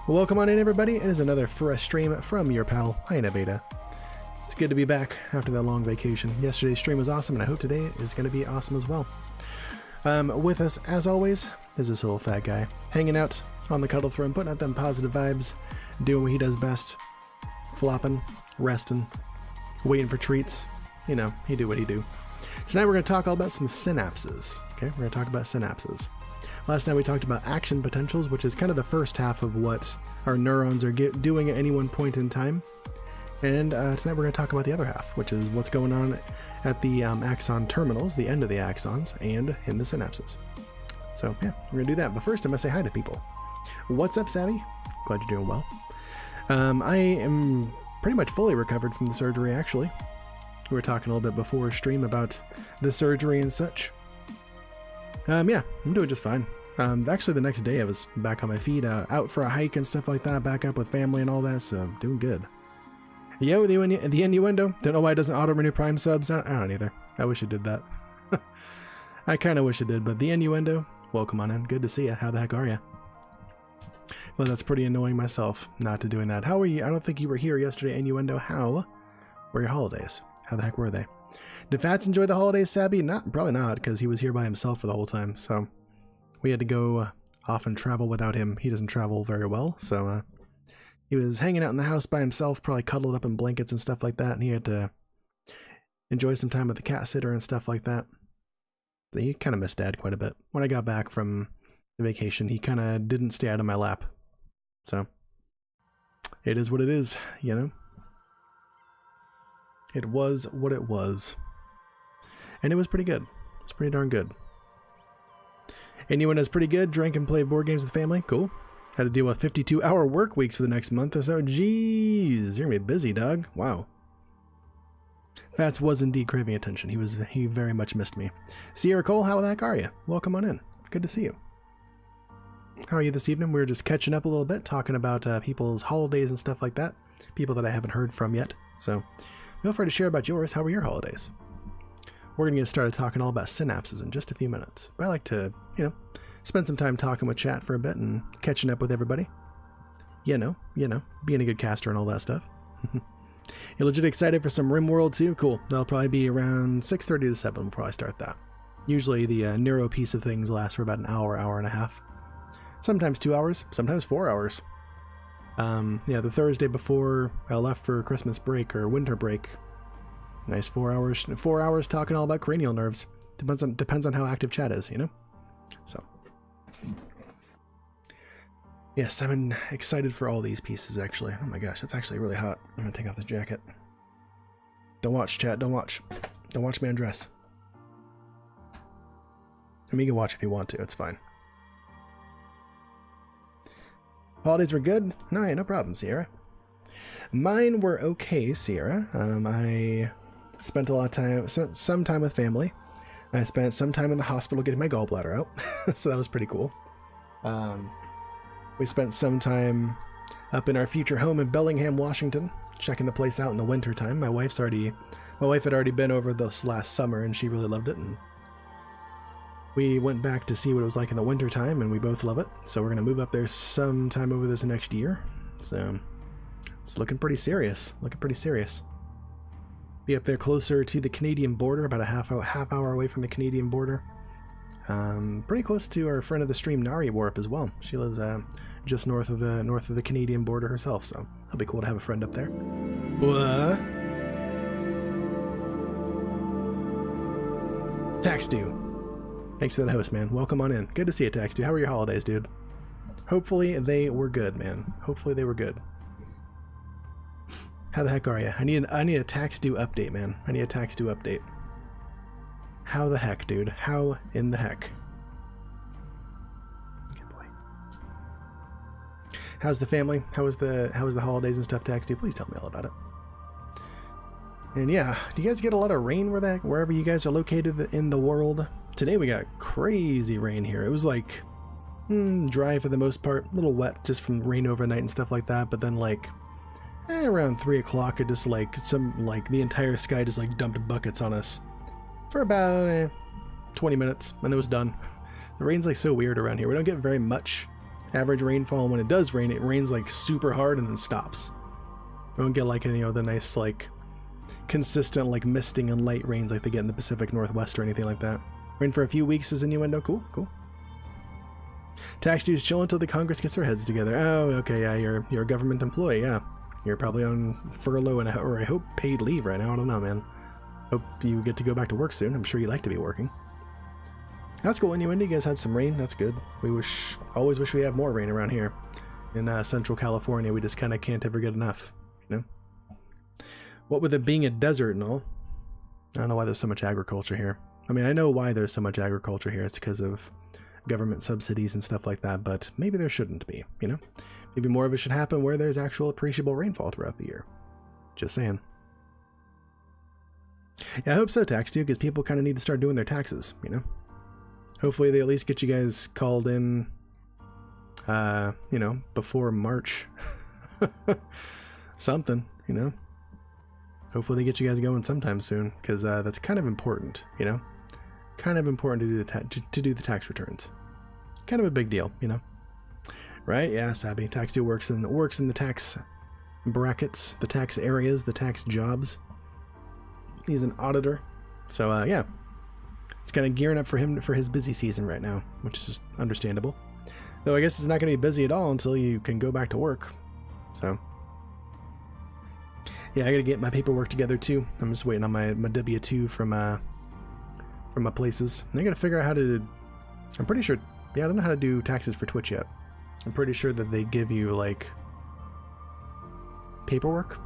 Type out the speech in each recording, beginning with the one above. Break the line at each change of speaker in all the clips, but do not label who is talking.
Welcome on in, everybody. It is another fresh stream from your pal, Beta. It's good to be back after that long vacation. Yesterday's stream was awesome, and I hope today is going to be awesome as well. With us, as always, is this little fat guy, hanging out on the cuddle throne, putting out them positive vibes, doing what he does best, flopping, resting, waiting for treats. You know, he do what he do. Tonight we're going to talk all about some synapses. Okay, we're going to talk about synapses. Last time we talked about action potentials, which is kind of the first half of what our neurons are doing at any one point in time. And tonight we're going to talk about the other half, which is what's going on at the axon terminals, the end of the axons, and in the synapses. So yeah, we're going to do that. But first I'm going to say hi to people. What's up, Savvy? Glad you're doing well. I am pretty much fully recovered from the surgery, actually. We were talking a little bit before stream about the surgery and such. Yeah, I'm doing just fine. Actually, the next day I was back on my feet, out for a hike and stuff like that, back up with family and all that, so doing good. Yeah, with the innuendo. Don't know why it doesn't auto-renew Prime subs. I don't either. I wish it did that. I kind of wish it did, but the innuendo, welcome on in. Good to see you. How the heck are you? Well, that's pretty annoying myself, not to doing that. How are you? I don't think you were here yesterday, innuendo. How were your holidays? How the heck were they? Did Fats enjoy the holidays, Sabby? Probably not, because he was here by himself for the whole time, so we had to go off and travel without him. He doesn't travel very well, so he was hanging out in the house by himself, probably cuddled up in blankets and stuff like that, and he had to enjoy some time with the cat sitter and stuff like that. So he kind of missed Dad quite a bit. When I got back from the vacation, he kind of didn't stay out of my lap. So it is what it is, you know? It was what it was. And it was pretty good. It was pretty darn good. Anyone that's pretty good, drank and played board games with family? Cool. Had to deal with 52-hour work weeks for the next month or so. Jeez, you're gonna be busy, dog. Wow. Fats was indeed craving attention. He very much missed me. Sierra Cole, how the heck are you? Welcome on in. Good to see you. How are you this evening? We were just catching up a little bit, talking about people's holidays and stuff like that. People that I haven't heard from yet. So feel free to share about yours. How were your holidays? We're going to get started talking all about synapses in just a few minutes. But I like to, you know, spend some time talking with chat for a bit and catching up with everybody. You know, being a good caster and all that stuff. You're legit excited for some RimWorld too? Cool. That'll probably be around 6:30 to 7. We'll probably start that. Usually the neuro piece of things lasts for about an hour, hour and a half. Sometimes 2 hours, sometimes 4 hours. Yeah, the Thursday before I left for Christmas break or winter break. Nice 4 hours. 4 hours talking all about cranial nerves. Depends on how active chat is, you know? So. Yes, I'm excited for all these pieces, actually. Oh my gosh, that's actually really hot. I'm gonna take off this jacket. Don't watch, chat. Don't watch. Don't watch me undress. I mean, you can watch if you want to. It's fine. Holidays were good? No problem, Sierra. Mine were okay, Sierra. I spent a lot of time, some time with family. I spent some time in the hospital getting my gallbladder out, so that was pretty cool. We spent some time up in our future home in Bellingham, Washington, checking the place out in the winter time. My wife had already been over this last summer, and she really loved it. And we went back to see what it was like in the winter time, and we both love it. So we're gonna move up there sometime over this next year. So it's looking pretty serious. Be up there closer to the Canadian border, about a half hour away from the Canadian border. Pretty close to our friend of the stream, Nari Warp, as well. She lives just north of the Canadian border herself, so that'll be cool to have a friend up there. What? Taxdu. Thanks for that host, man. Welcome on in. Good to see you, Taxdu. How were your holidays, dude? Hopefully they were good, man. Hopefully they were good. How the heck are you? I need a tax due update, man. I need a tax due update. How the heck, dude? How in the heck? Good boy. How's the family? How was the holidays and stuff, tax due? Please tell me all about it. And yeah, do you guys get a lot of rain wherever you guys are located in the world? Today we got crazy rain here. It was like dry for the most part, a little wet just from rain overnight and stuff like that, but then like around 3 o'clock, it just the entire sky just like dumped buckets on us for about 20 minutes, and it was done. The rain's like so weird around here. We don't get very much Average rainfall, when it does rain, it rains like super hard and then stops. We don't get like, you know, the nice like consistent like misting and light rains like they get in the Pacific Northwest or anything like that. Rain for a few weeks is innuendo. Cool, cool. Tax dues chill until the Congress gets their heads together. Oh, okay, yeah, you're a government employee, yeah. You're probably on furlough and or I hope paid leave right now. I don't know, man. Hope you get to go back to work soon. I'm sure you like to be working. That's cool. Innuendo, you guys had some rain. That's good. We always wish we had more rain around here in Central California. We just kind of can't ever get enough, you know? What with it being a desert and all, I don't know why there's so much agriculture here. I mean, I know why there's so much agriculture here. It's because of government subsidies and stuff like that, but maybe there shouldn't be, you know? Maybe more of it should happen where there's actual appreciable rainfall throughout the year. Just saying. Yeah, I hope so, tax due, because people kind of need to start doing their taxes, you know? Hopefully they at least get you guys called in, you know, before March. Something, you know? Hopefully they get you guys going sometime soon, because that's kind of important, you know? Kind of important to do the tax returns. Kind of a big deal, you know? Right? Yeah, Sabby. Tax due works in the tax brackets, the tax areas, the tax jobs. He's an auditor. So, yeah. It's kind of gearing up for him for his busy season right now, which is just understandable. Though I guess it's not going to be busy at all until you can go back to work. So, yeah, I got to get my paperwork together too. I'm just waiting on my W-2 from my places. And I got to figure out how to. I'm pretty sure. Yeah, I don't know how to do taxes for Twitch yet. I'm pretty sure that they give you like paperwork,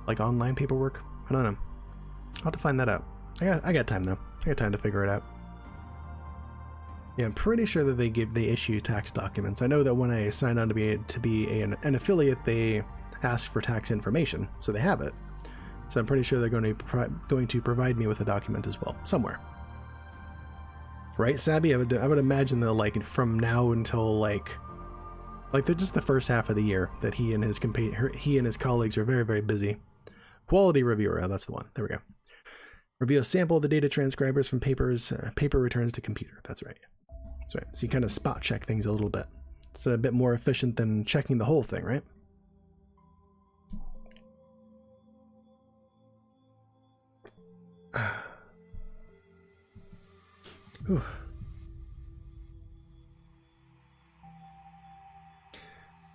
like online paperwork. I don't know. I'll have to find that out. I got time though. I got time to figure it out. Yeah, I'm pretty sure that they issue tax documents. I know that when I sign on to be an affiliate, they ask for tax information, so they have it. So I'm pretty sure they're going to provide me with a document as well somewhere. Right, Sabby? I would imagine that like from now until like they're just the first half of the year that he and his colleagues are very, very busy. Quality reviewer. Oh, that's the one. There we go. Review a sample of the data transcribers from paper returns to computer. That's right. That's right. So you kind of spot check things a little bit. It's a bit more efficient than checking the whole thing, right? Whew.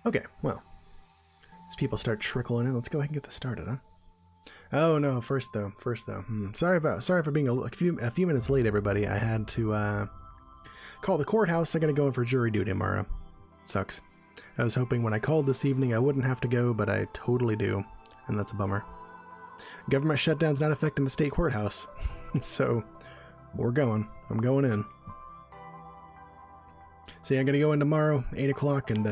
Okay, well, as people start trickling in, let's go ahead and get this started, huh? Oh no! First though. Sorry for being a few minutes late, everybody. I had to call the courthouse. I gotta go in for jury duty tomorrow. Sucks. I was hoping when I called this evening I wouldn't have to go, but I totally do, and that's a bummer. Government shutdown's not affecting the state courthouse, so we're going. I'm going in. So yeah, I'm gonna go in tomorrow, 8 o'clock, and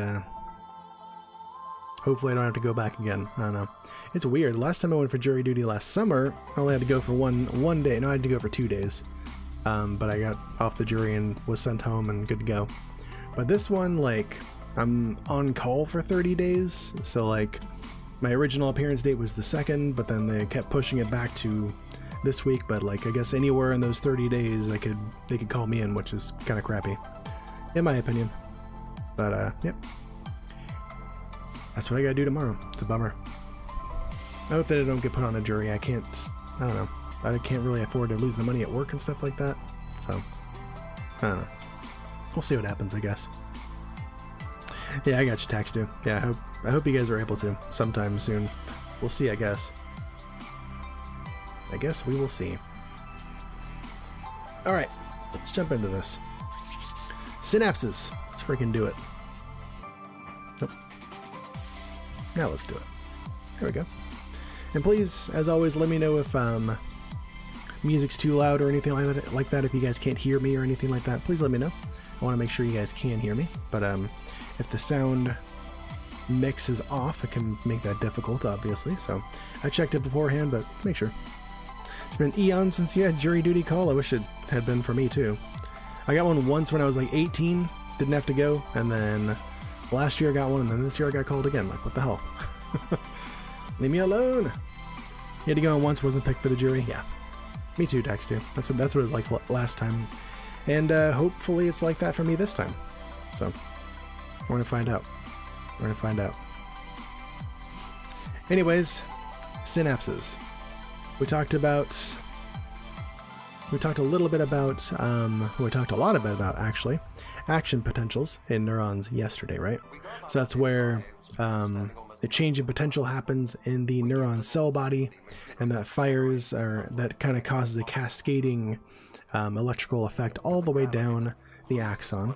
hopefully I don't have to go back again. I don't know. It's weird. Last time I went for jury duty last summer, I only had to go for one day. No, I had to go for 2 days. But I got off the jury and was sent home and good to go. But this one, like, I'm on call for 30 days. So, like, my original appearance date was the 2nd, but then they kept pushing it back to this week. But, like, I guess anywhere in those 30 days, they could call me in, which is kind of crappy, in my opinion. But, yep. That's what I gotta do tomorrow. It's a bummer. I hope that I don't get put on a jury. I don't know. I can't really afford to lose the money at work and stuff like that. So, I don't know. We'll see what happens, I guess. Yeah, I got you, tax due. Yeah, I hope you guys are able to sometime soon. We'll see, I guess. I guess we will see. Alright, let's jump into this. Synapses. Let's freaking do it. Nope. Now let's do it. There we go. And please, as always, let me know if music's too loud or anything like that. If you guys can't hear me or anything like that, please let me know. I want to make sure you guys can hear me. But if the sound mix is off, it can make that difficult, obviously. So I checked it beforehand, but make sure. It's been eons since you had jury duty call. I wish it had been for me too. I got one once when I was like 18, didn't have to go, and then last year I got one, and then this year I got called again. Like, what the hell? Leave me alone. You had to go on once, wasn't picked for the jury. Yeah, me too, Dex too. That's what it was like last time, and hopefully it's like that for me this time. So We're gonna find out. We're gonna find out. Anyways, synapses. We talked a little bit about, we talked a lot about actually, action potentials in neurons yesterday, right? So that's where the change in potential happens in the neuron cell body, and that fires, or that kind of causes a cascading electrical effect all the way down the axon.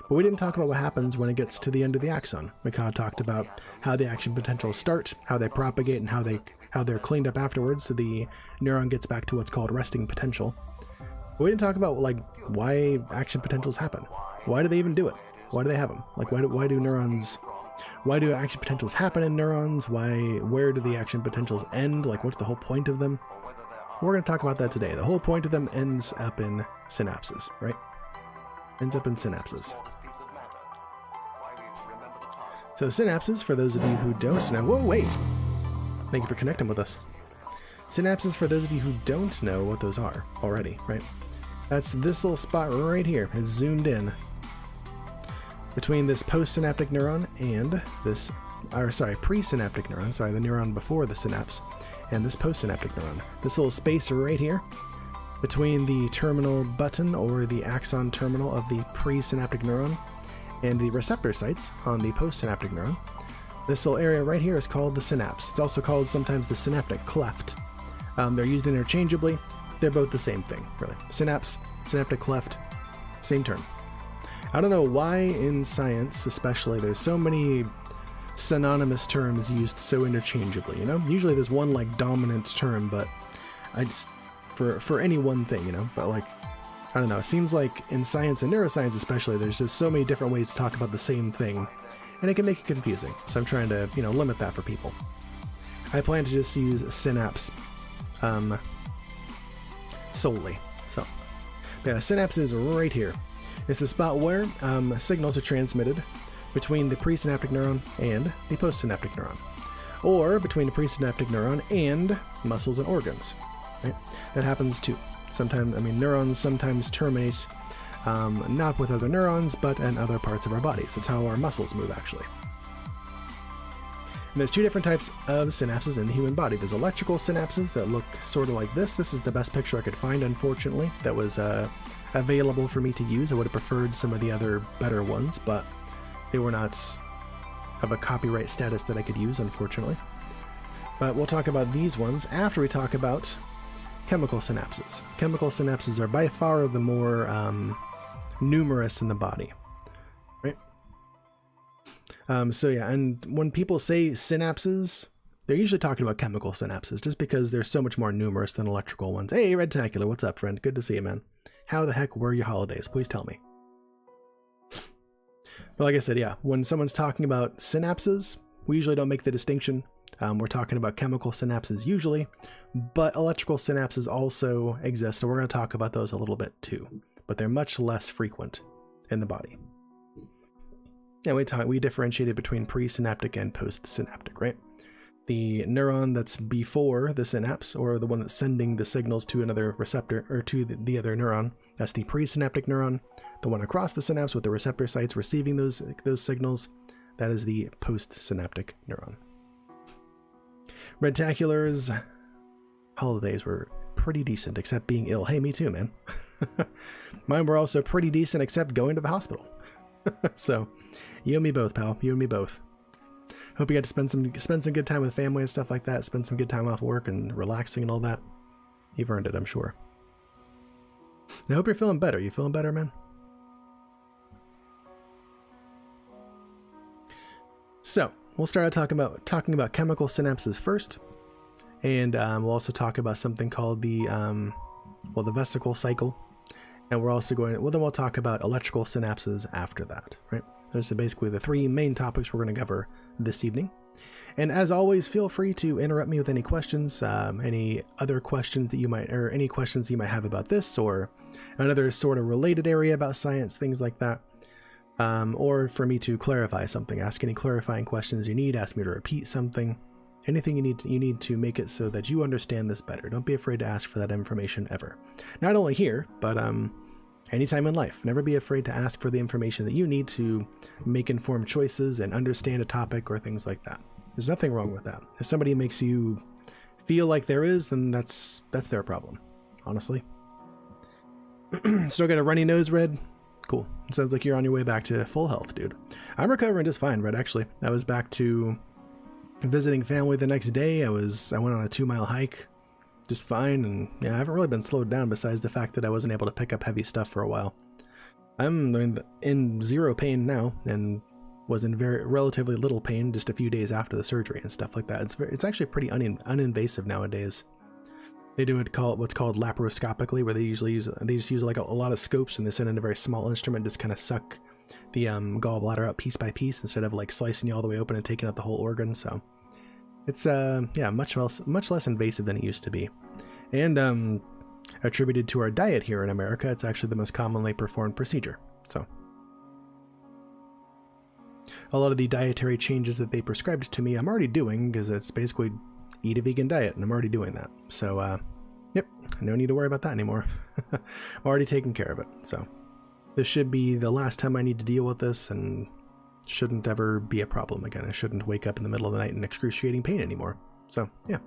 But we didn't talk about what happens when it gets to the end of the axon. We kind of talked about how the action potentials start, how they propagate, and how they're cleaned up afterwards, so the neuron gets back to what's called resting potential. But we didn't talk about like why action potentials happen. Why do they even do it? Why do they have them? Like why do action potentials happen in neurons? Where do the action potentials end? Like what's the whole point of them? We're going to talk about that today. The whole point of them ends up in synapses, right? Ends up in synapses. So synapses, for those of you who don't know... Whoa, wait! Thank you for connecting with us. Synapses, for those of you who don't know what those are already, right? That's this little spot right here. It's zoomed in between this postsynaptic neuron and this... presynaptic neuron. Sorry, the neuron before the synapse. And this postsynaptic neuron. This little space right here between the terminal button or the axon terminal of the presynaptic neuron and the receptor sites on the postsynaptic neuron. This little area right here is called the synapse. It's also called sometimes the synaptic cleft. They're used interchangeably. They're both the same thing, really. Synapse, synaptic cleft, same term. I don't know why in science, especially, there's so many synonymous terms used so interchangeably, you know? Usually there's one like dominant term, but I just, for any one thing, you know? But like, I don't know, it seems like in science and neuroscience especially, there's just so many different ways to talk about the same thing, and it can make it confusing. So I'm trying to, you know, limit that for people. I plan to just use synapse solely. So yeah, synapse is right here. It's the spot where signals are transmitted between the presynaptic neuron and the postsynaptic neuron, or between the presynaptic neuron and muscles and organs. Right? That happens too. Sometimes, I mean, neurons sometimes terminate not with other neurons, but in other parts of our bodies. That's how our muscles move, actually. And there's two different types of synapses in the human body. There's electrical synapses that look sort of like this. This is the best picture I could find, unfortunately, that was available for me to use. I would have preferred some of the other better ones, but they were not of a copyright status that I could use, unfortunately. But we'll talk about these ones after we talk about chemical synapses. Chemical synapses are by far the more numerous in the body, right? So yeah, and when people say synapses, they're usually talking about chemical synapses, just because they're so much more numerous than electrical ones. Hey, Redtacular, what's up, friend? Good to see you, man. How the heck were your holidays? Please tell me. But like I said, yeah, when someone's talking about synapses, we usually don't make the distinction. We're talking about chemical synapses usually, but electrical synapses also exist, so we're going to talk about those a little bit too, but they're much less frequent in the body. And we differentiated between presynaptic and postsynaptic, right? The neuron that's before the synapse, or the one that's sending the signals to another receptor, or to the other neuron, that's the presynaptic neuron. The one across the synapse with the receptor sites receiving those signals, that is the postsynaptic neuron. Redtacular's holidays were pretty decent, except being ill. Hey, me too, man. Mine were also pretty decent, except going to the hospital. So, you and me both, pal. You and me both. Hope you got to spend some good time with family and stuff like that. Spend some good time off work and relaxing and all that. You've earned it, I'm sure. And I hope you're feeling better. You feeling better, man? So, we'll start out talking about chemical synapses first, and we'll also talk about something called the vesicle cycle, and we're also then we'll talk about electrical synapses after that, right? Those are basically the three main topics we're going to cover this evening. And as always, feel free to interrupt me with any questions, any other questions that you might, or any questions you might have about this, or another sort of related area about science, things like that. Or for me to clarify something. Ask any clarifying questions you need, ask me to repeat something, anything you need to make it so that you understand this better. Don't be afraid to ask for that information ever. Not only here, but anytime in life. Never be afraid to ask for the information that you need to make informed choices and understand a topic or things like that. There's nothing wrong with that. If somebody makes you feel like there is, then that's their problem, honestly. Still got a runny nose, Red? Cool. It sounds like you're on your way back to full health, dude. I'm recovering just fine, Red, actually. I was back to visiting family the next day. I went on a 2-mile hike just fine, and yeah, I haven't really been slowed down besides the fact that I wasn't able to pick up heavy stuff for a while. I'm in zero pain now, and was in relatively little pain just a few days after the surgery and stuff like that. It's actually pretty uninvasive nowadays. They do what's called laparoscopically, where they just use like a lot of scopes, and they send in a very small instrument, just kind of suck the gallbladder out piece by piece instead of like slicing you all the way open and taking out the whole organ. So it's yeah, much less invasive than it used to be, and attributed to our diet here in America, it's actually the most commonly performed procedure. So a lot of the dietary changes that they prescribed to me, I'm already doing, because it's basically eat a vegan diet, and I'm already doing that. So yep, no need to worry about that anymore. I'm already taking care of it. So this should be the last time I need to deal with this, and shouldn't ever be a problem again. I shouldn't wake up in the middle of the night in excruciating pain anymore. So yeah,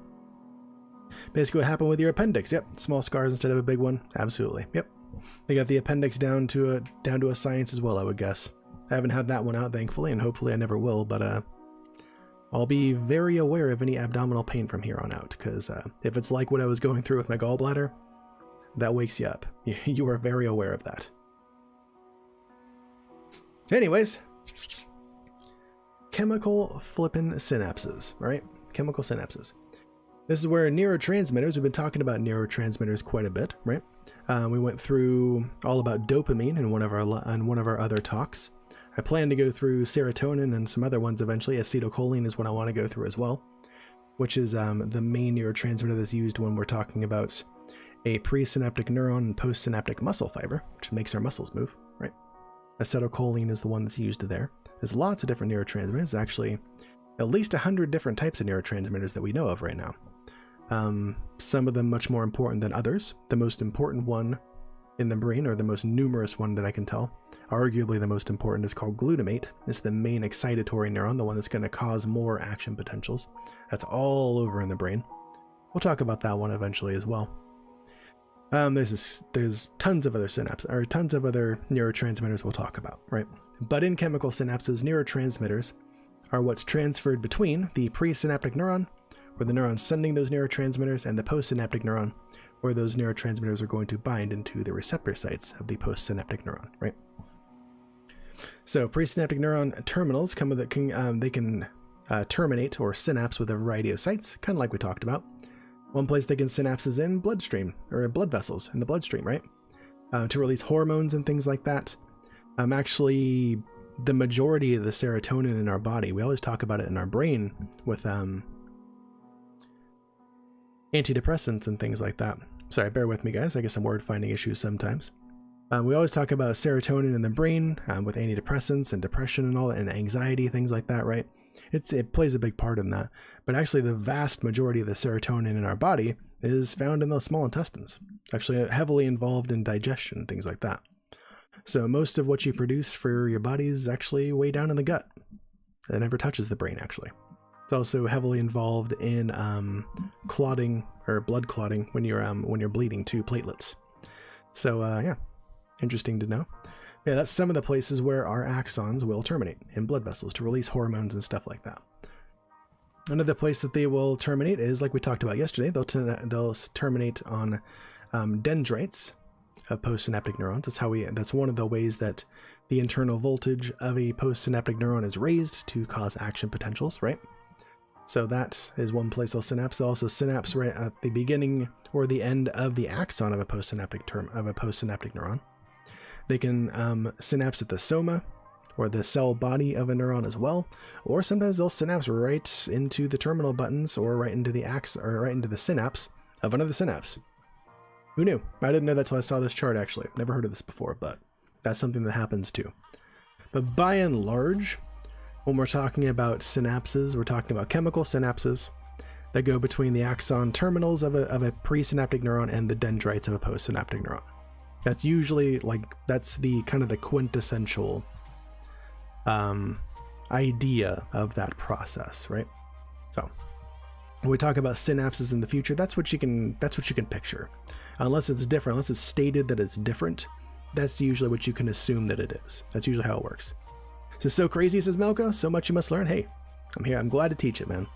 basically what happened with your appendix. Yep, small scars instead of a big one. Absolutely. Yep, they got the appendix down to a science as well, I would guess. I haven't had that one out, thankfully, and hopefully I never will, but I'll be very aware of any abdominal pain from here on out, because if it's like what I was going through with my gallbladder, that wakes you up. You are very aware of that. Anyways, chemical flippin' synapses, right? Chemical synapses. This is where neurotransmitters, we've been talking about neurotransmitters quite a bit, right? We went through all about dopamine in one of our other talks. I plan to go through serotonin and some other ones eventually. Acetylcholine is what I want to go through as well, which is the main neurotransmitter that's used when we're talking about a presynaptic neuron and postsynaptic muscle fiber, which makes our muscles move, right? Acetylcholine is the one that's used there. There's lots of different neurotransmitters, actually at least 100 different types of neurotransmitters that we know of right now. Some of them much more important than others. The most important one in the brain, or the most numerous one that I can tell, arguably the most important, is called glutamate. It's the main excitatory neuron, the one that's going to cause more action potentials. That's all over in the brain. We'll talk about that one eventually as well. There's tons of other tons of other neurotransmitters we'll talk about, right? But in chemical synapses, neurotransmitters are what's transferred between the presynaptic neuron, where the neuron's sending those neurotransmitters, and the postsynaptic neuron, where those neurotransmitters are going to bind into the receptor sites of the postsynaptic neuron, right? So presynaptic neuron terminals they can terminate or synapse with a variety of sites, kind of like we talked about. One place they can synapse is in bloodstream, or blood vessels in the bloodstream, right? To release hormones and things like that. Actually, the majority of the serotonin in our body, we always talk about it in our brain with antidepressants and things like that. Sorry, bear with me, guys. I guess some word finding issues sometimes. We always talk about serotonin in the brain with antidepressants and depression and all that, and anxiety, things like that, right? It plays a big part in that. But actually, the vast majority of the serotonin in our body is found in the small intestines, actually heavily involved in digestion and things like that. So most of what you produce for your body is actually way down in the gut. It never touches the brain, actually. It's also heavily involved in clotting or blood clotting when you're bleeding too, platelets. So yeah, interesting to know. Yeah, that's some of the places where our axons will terminate in blood vessels to release hormones and stuff like that. Another place that they will terminate is, like we talked about yesterday, they'll terminate on dendrites of postsynaptic neurons. That's one of the ways that the internal voltage of a postsynaptic neuron is raised to cause action potentials, right? So that is one place they'll synapse. They'll also synapse right at the beginning or the end of the axon of a postsynaptic neuron. They can synapse at the soma, or the cell body of a neuron as well, or sometimes they'll synapse right into the terminal buttons, or right into the right into the synapse of another synapse. Who knew? I didn't know that till I saw this chart, actually. I've never heard of this before, but that's something that happens too. But by and large, when we're talking about synapses, we're talking about chemical synapses that go between the axon terminals of a presynaptic neuron and the dendrites of a postsynaptic neuron. That's usually like, that's the kind of the quintessential idea of that process, right? So when we talk about synapses in the future, that's what you can picture. Unless it's different, unless it's stated that it's different, that's usually what you can assume that it is. That's usually how it works. This is so crazy, says Melko. So much you must learn. Hey, I'm here. I'm glad to teach it, man.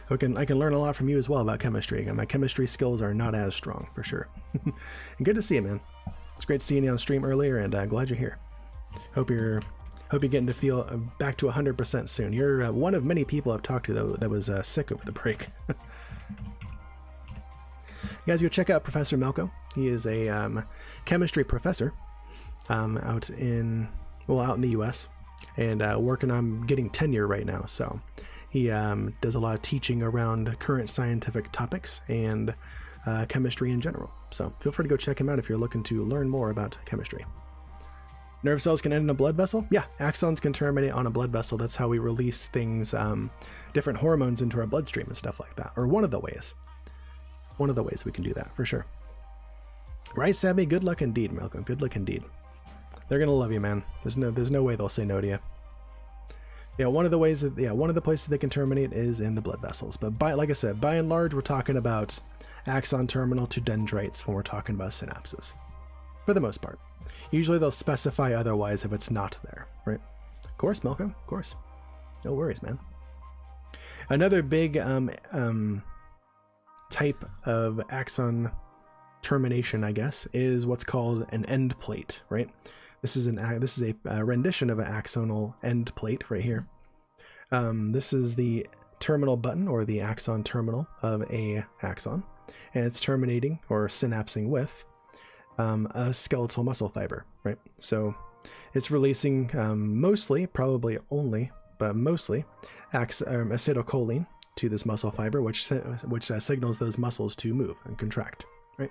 I can learn a lot from you as well about chemistry. Again, my chemistry skills are not as strong, for sure. And good to see you, man. It's great seeing you on stream earlier, and glad you're here. Hope you're getting to feel back to 100% soon. You're one of many people I've talked to that was sick over the break. You guys go check out Professor Melko. He is a chemistry professor out in the US, and working on getting tenure right now. So he does a lot of teaching around current scientific topics and chemistry in general. So feel free to go check him out if you're looking to learn more about chemistry. Nerve cells can end in a blood vessel? Yeah, axons can terminate on a blood vessel. That's how we release things, different hormones into our bloodstream and stuff like that. Or one of the ways. One of the ways we can do that, for sure. Right, Sammy? Good luck indeed, Malcolm. Good luck indeed. They're gonna love you, man. There's no way they'll say no to you. Yeah, one of the places they can terminate is in the blood vessels. But like I said, by and large, we're talking about axon terminal to dendrites when we're talking about synapses. For the most part. Usually they'll specify otherwise if it's not there, right? Of course, Malcolm, of course. No worries, man. Another big type of axon termination, I guess, is what's called an end plate, right? This is a rendition of an axonal end plate right here. This is the terminal button, or the axon terminal of a axon, and it's terminating or synapsing with a skeletal muscle fiber, right? So it's releasing mostly, probably only, but mostly acetylcholine to this muscle fiber, which signals those muscles to move and contract, right?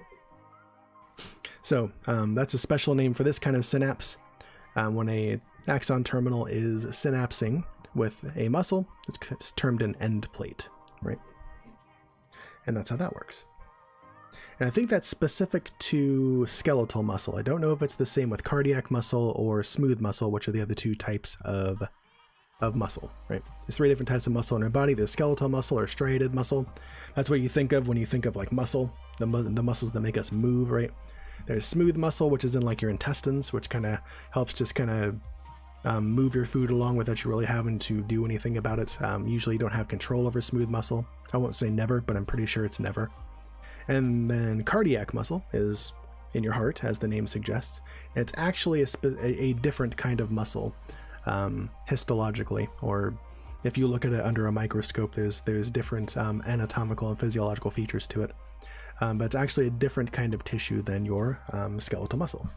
So that's a special name for this kind of synapse. When a axon terminal is synapsing with a muscle, it's termed an end plate, right? And that's how that works. And I think that's specific to skeletal muscle. I don't know if it's the same with cardiac muscle or smooth muscle, which are the other two types of muscle, right? There's 3 different types of muscle in our body. There's skeletal muscle or striated muscle. That's what you think of when you think of like muscle, the muscles that make us move, right? There's smooth muscle, which is in like your intestines, which kind of helps just kind of move your food along without you really having to do anything about it. Usually you don't have control over smooth muscle. I won't say never, but I'm pretty sure it's never. And then cardiac muscle is in your heart, as the name suggests. And it's actually a different kind of muscle, histologically, or if you look at it under a microscope, there's different anatomical and physiological features to it. But it's actually a different kind of tissue than your skeletal muscle.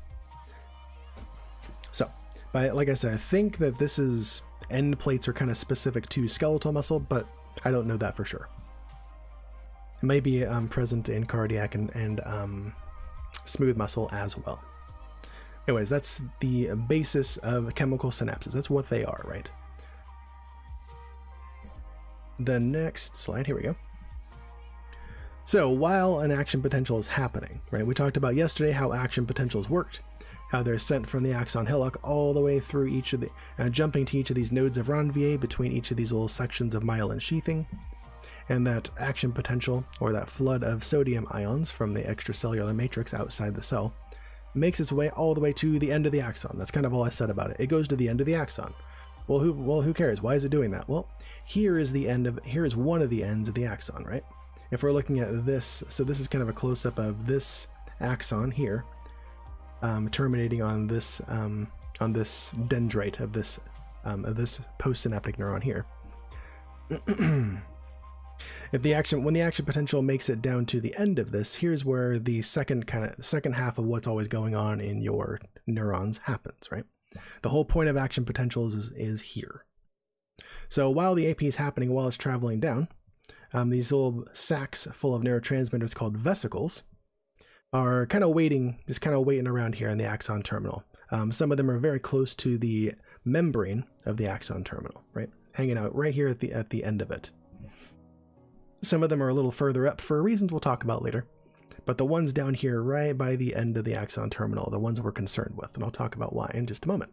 So, like I said, I think that this is end plates are kind of specific to skeletal muscle, but I don't know that for sure. It may be present in cardiac and smooth muscle as well. Anyways, that's the basis of chemical synapses. That's what they are, right? The next slide, here we go. So while an action potential is happening, right? We talked about yesterday how action potentials worked, how they're sent from the axon hillock all the way through each of the, jumping to each of these nodes of Ranvier between each of these little sections of myelin sheathing. And that action potential, or that flood of sodium ions from the extracellular matrix outside the cell, makes its way all the way to the end of the axon. That's kind of all I said about it. It goes to the end of the axon. Well, who cares? Why is it doing that? Well, here is one of the ends of the axon, right? If we're looking at this, so this is kind of a close-up of this axon here, terminating on this dendrite of this postsynaptic neuron here. When the action potential makes it down to the end of this, here's where the second half of what's always going on in your neurons happens, right? The whole point of action potentials is here. So while the AP is happening, while it's traveling down, these little sacs full of neurotransmitters called vesicles are kind of waiting around here in the axon terminal. Some of them are very close to the membrane of the axon terminal, right? Hanging out right here at the end of it. Some of them are a little further up for reasons we'll talk about later. but the ones down here right by the end of the axon terminal, the ones we're concerned with, and I'll talk about why in just a moment.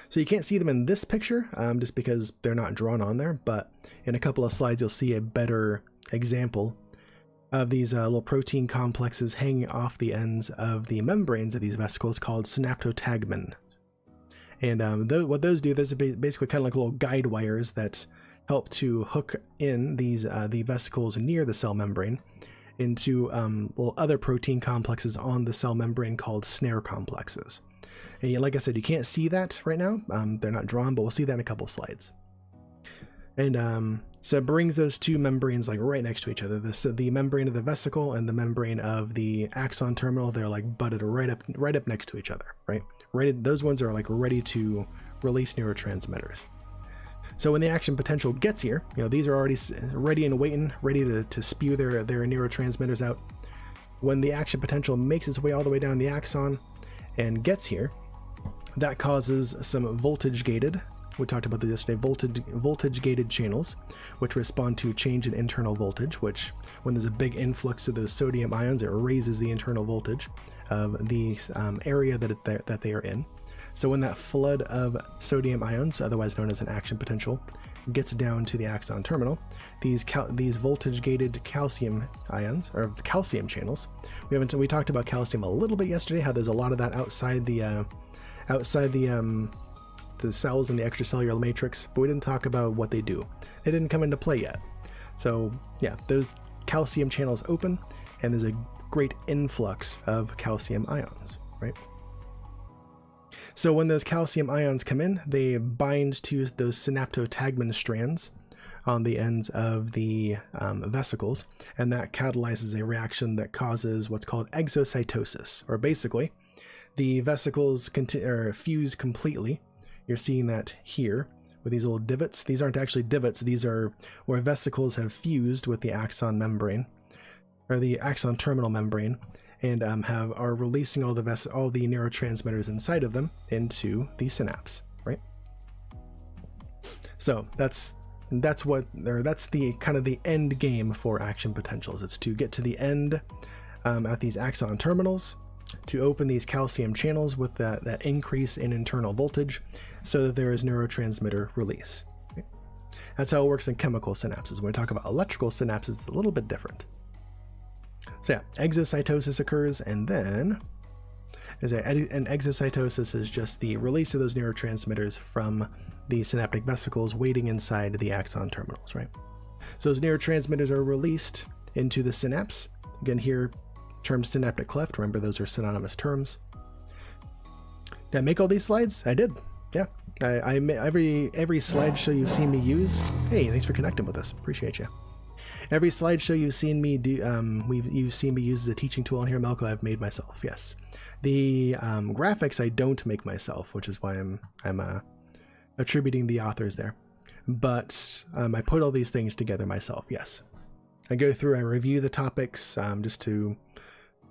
So you can't see them in this picture just because they're not drawn on there, but in a couple of slides you'll see a better example of these little protein complexes hanging off the ends of the membranes of these vesicles called synaptotagmin. And what those do, those are basically kind of like little guide wires that help to hook in these the vesicles near the cell membrane into little other protein complexes on the cell membrane called snare complexes. And like I said, you can't see that right now. They're not drawn, but we'll see that in a couple slides. And so it brings those two membranes like right next to each other. The membrane of the vesicle and the membrane of the axon terminal, they're like butted right up next to each other, right? Those ones are like ready to release neurotransmitters. So when the action potential gets here, these are already ready and waiting, ready to spew their neurotransmitters out. When the action potential makes its way all the way down the axon and gets here, that causes some voltage gated, we talked about this yesterday, voltage gated channels, which respond to change in internal voltage, which when there's a big influx of those sodium ions, it raises the internal voltage of the area that they are in. So when that flood of sodium ions, otherwise known as an action potential, gets down to the axon terminal, these voltage gated calcium ions, or calcium channels, we talked about calcium a little bit yesterday, how there's a lot of that outside the cells in the extracellular matrix, but we didn't talk about what they do. They didn't come into play yet. So yeah, those calcium channels open and there's a great influx of calcium ions, right? So when those calcium ions come in, they bind to those synaptotagmin strands on the ends of the vesicles, and that catalyzes a reaction that causes what's called exocytosis, or basically the vesicles fuse completely. You're seeing that here with these little divots. These aren't actually divots. These are where vesicles have fused with the axon membrane, or the axon terminal membrane, and are releasing all the neurotransmitters inside of them into the synapse, right? So that's the kind of the end game for action potentials. It's to get to the end at these axon terminals, to open these calcium channels with that increase in internal voltage so that there is neurotransmitter release. Okay? That's how it works in chemical synapses. When we talk about electrical synapses, it's a little bit different. So yeah, exocytosis occurs, and then an exocytosis is just the release of those neurotransmitters from the synaptic vesicles waiting inside the axon terminals, right? So those neurotransmitters are released into the synapse. Again, here, term synaptic cleft, remember those are synonymous terms. Did I make all these slides? I did. Yeah, every slideshow you've seen me use. Hey, thanks for connecting with us. Appreciate you. Every slideshow you've seen me do, you've seen me use as a teaching tool on here, Melko, I've made myself. Yes, the graphics I don't make myself, which is why I'm attributing the authors there. But I put all these things together myself. Yes, I go through, I review the topics just to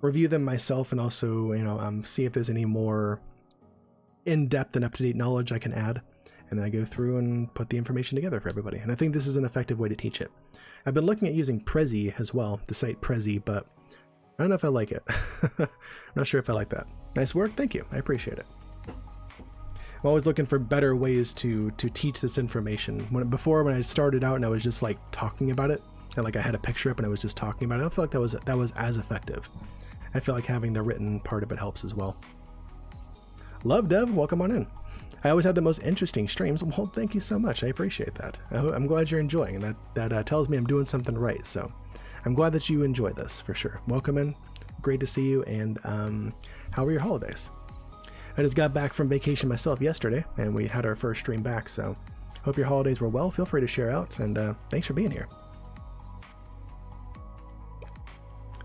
review them myself, and also see if there's any more in-depth and up-to-date knowledge I can add, and then I go through and put the information together for everybody. And I think this is an effective way to teach it. I've been looking at using Prezi as well, the site Prezi, but I don't know if I like it. I'm not sure if I like that. Nice work, thank you, I appreciate it. I'm always looking for better ways to teach this information. Before when I started out and I was just like talking about it, and like I had a picture up and I was just talking about it, I don't feel like that was as effective. I feel like having the written part of it helps as well. Love Dev, welcome on in. I always have the most interesting streams. Well, thank you so much. I appreciate that. I'm glad you're enjoying, and that tells me I'm doing something right. So I'm glad that you enjoy this for sure. Welcome in. Great to see you. And how were your holidays? I just got back from vacation myself yesterday, and we had our first stream back. So hope your holidays were well. Feel free to share out, and thanks for being here.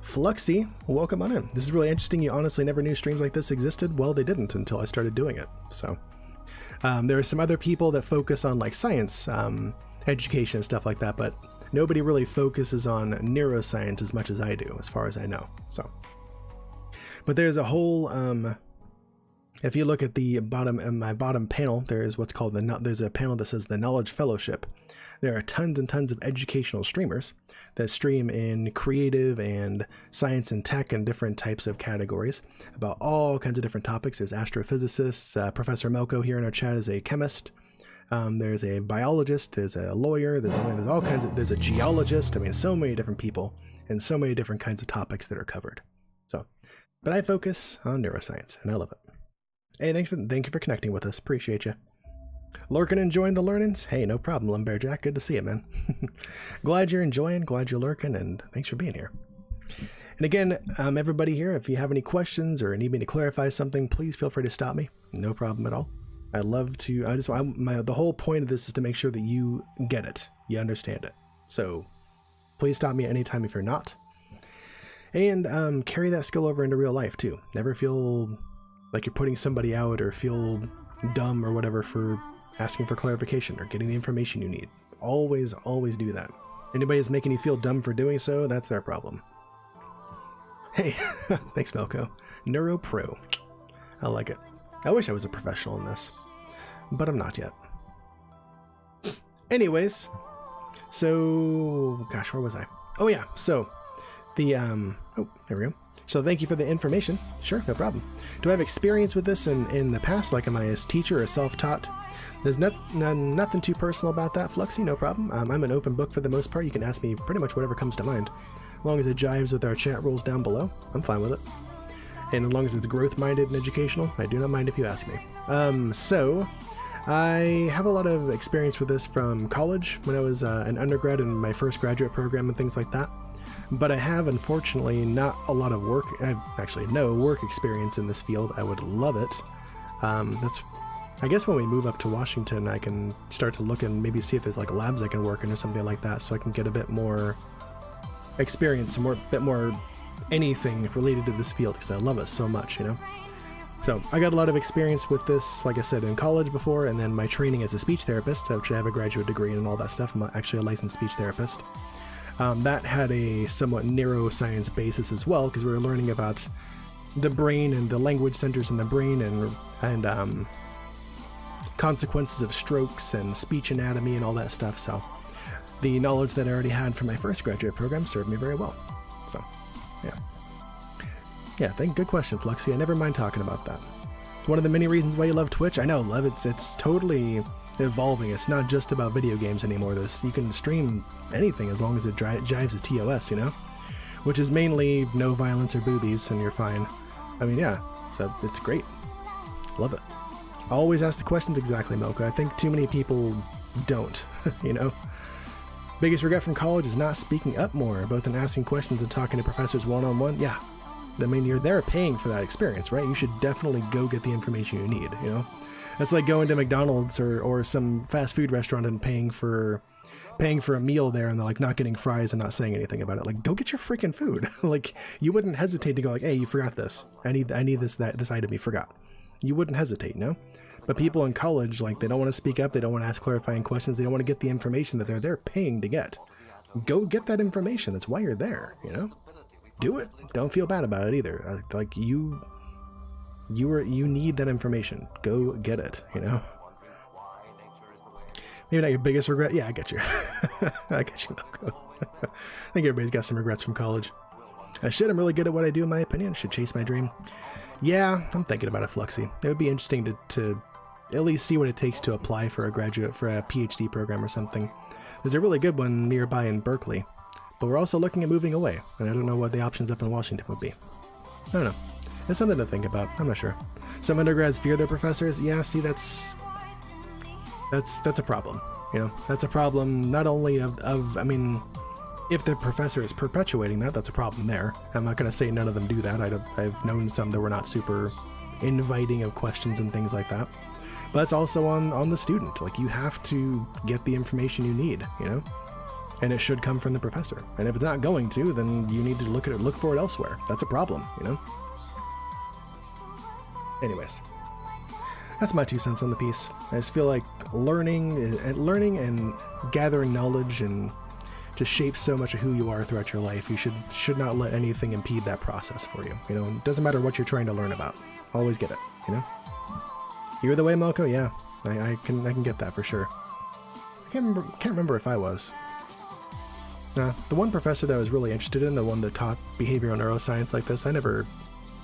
Fluxy, welcome on in. This is really interesting. You honestly never knew streams like this existed. Well, they didn't until I started doing it. So there are some other people that focus on like science education and stuff like that, but nobody really focuses on neuroscience as much as I do, as far as I know. So, but there's a whole If you look at the bottom, in my bottom panel, there's what's called there's a panel that says the Knowledge Fellowship. There are tons and tons of educational streamers that stream in creative and science and tech and different types of categories about all kinds of different topics. There's astrophysicists. Professor Melko here in our chat is a chemist. There's a biologist. There's a lawyer. There's all kinds of. There's a geologist. I mean, so many different people and so many different kinds of topics that are covered. So, but I focus on neuroscience, and I love it. Hey, thank you for connecting with us. Appreciate you. Lurking, enjoying the learnings? Hey, no problem, Lumbearjack. Good to see you, man. Glad you're enjoying, glad you're lurking, and thanks for being here. And again, everybody here, if you have any questions or need me to clarify something, please feel free to stop me. No problem at all. I love to. The whole point of this is to make sure that you get it, you understand it. So please stop me at any time if you're not. And carry that skill over into real life too. Never feel like you're putting somebody out or feel dumb or whatever for asking for clarification or getting the information you need. Always do that. Anybody is making you feel dumb for doing so, that's their problem. Hey, thanks Melko. Neuro Pro. I like it. I wish I was a professional in this, but I'm not yet. Anyways, so, gosh, where was I? Oh yeah, so the, oh, there we go. So thank you for the information. Sure, no problem. Do I have experience with this in the past? Like, am I a teacher or self-taught? There's nothing too personal about that, Fluxy, no problem. I'm an open book for the most part. You can ask me pretty much whatever comes to mind. As long as it jives with our chat rules down below, I'm fine with it. And as long as it's growth-minded and educational, I do not mind if you ask me. So I have a lot of experience with this from college when I was an undergrad in my first graduate program and things like that. But I have, unfortunately, not a lot of work. I have actually no work experience in this field. I would love it. I guess when we move up to Washington, I can start to look and maybe see if there's like labs I can work in or something like that, so I can get a bit more experience, a bit more anything related to this field, because I love it so much, you know? So I got a lot of experience with this, like I said, in college before, and then my training as a speech therapist, which I have a graduate degree in and all that stuff. I'm actually a licensed speech therapist. That had a somewhat neuroscience basis as well, because we were learning about the brain and the language centers in the brain and consequences of strokes and speech anatomy and all that stuff. So the knowledge that I already had from my first graduate program served me very well. So, yeah, good question, Fluxy. I never mind talking about that. One of the many reasons why you love Twitch. I know, love it's totally evolving. It's not just about video games anymore. You can stream anything as long as it jives with TOS, you know, which is mainly no violence or boobies, and you're fine. I mean, yeah, so it's great. Love it. Always ask the questions exactly, Mocha. I think too many people don't, you know. Biggest regret from college is not speaking up more, both in asking questions and talking to professors one-on-one. Yeah, I mean, you're there paying for that experience, right? You should definitely go get the information you need, you know. It's like going to McDonald's or some fast food restaurant and paying for a meal there, and they're like not getting fries and not saying anything about it. Like, go get your freaking food. Like, you wouldn't hesitate to go like, hey, you forgot this. I need this item you forgot. You wouldn't hesitate, no? But people in college, like, they don't want to speak up. They don't want to ask clarifying questions. They don't want to get the information that they're paying to get. Go get that information. That's why you're there, you know? Do it. Don't feel bad about it either. Like, you need that information. Go get it, you know? Maybe not your biggest regret. Yeah, I get you. I get you, Malco. I think everybody's got some regrets from college. I'm really good at what I do, in my opinion. I should chase my dream. Yeah, I'm thinking about it, Fluxy. It would be interesting to at least see what it takes to apply for a PhD program or something. There's a really good one nearby in Berkeley, but we're also looking at moving away, and I don't know what the options up in Washington would be. I don't know. It's something to think about. I'm not sure. Some undergrads fear their professors. Yeah, see, that's a problem. You know, that's a problem not only I mean, if the professor is perpetuating that, that's a problem there. I'm not going to say none of them do that. I've known some that were not super inviting of questions and things like that. But it's also on the student. Like, you have to get the information you need, you know? And it should come from the professor. And if it's not going to, then you need to look for it elsewhere. That's a problem, you know? Anyways, that's my 2 cents on the piece. I just feel like learning and gathering knowledge and just shapes so much of who you are throughout your life. You should not let anything impede that process for you. You know, it doesn't matter what you're trying to learn about. Always get it, you know? You're the way, Melko? Yeah, I can get that for sure. I can't remember if I was. The one professor that I was really interested in, the one that taught behavioral neuroscience like this, I never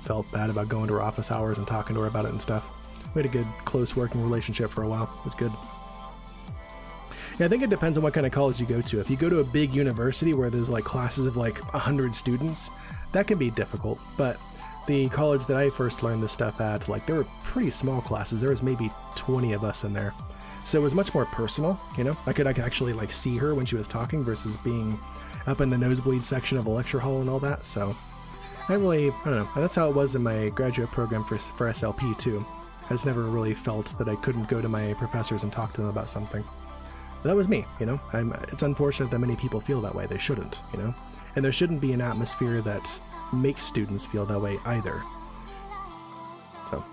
felt bad about going to her office hours and talking to her about it and stuff. We had a good, close working relationship for a while. It was good. Yeah, I think it depends on what kind of college you go to. If you go to a big university where there's like classes of like 100 students, that can be difficult. But the college that I first learned this stuff at, like, there were pretty small classes. There was maybe 20 of us in there. So it was much more personal, you know? I could actually like see her when she was talking versus being up in the nosebleed section of a lecture hall and all that. So I don't know. That's how it was in my graduate program for SLP too. I just never really felt that I couldn't go to my professors and talk to them about something. But that was me, you know? It's unfortunate that many people feel that way. They shouldn't, you know? And there shouldn't be an atmosphere that makes students feel that way either. So,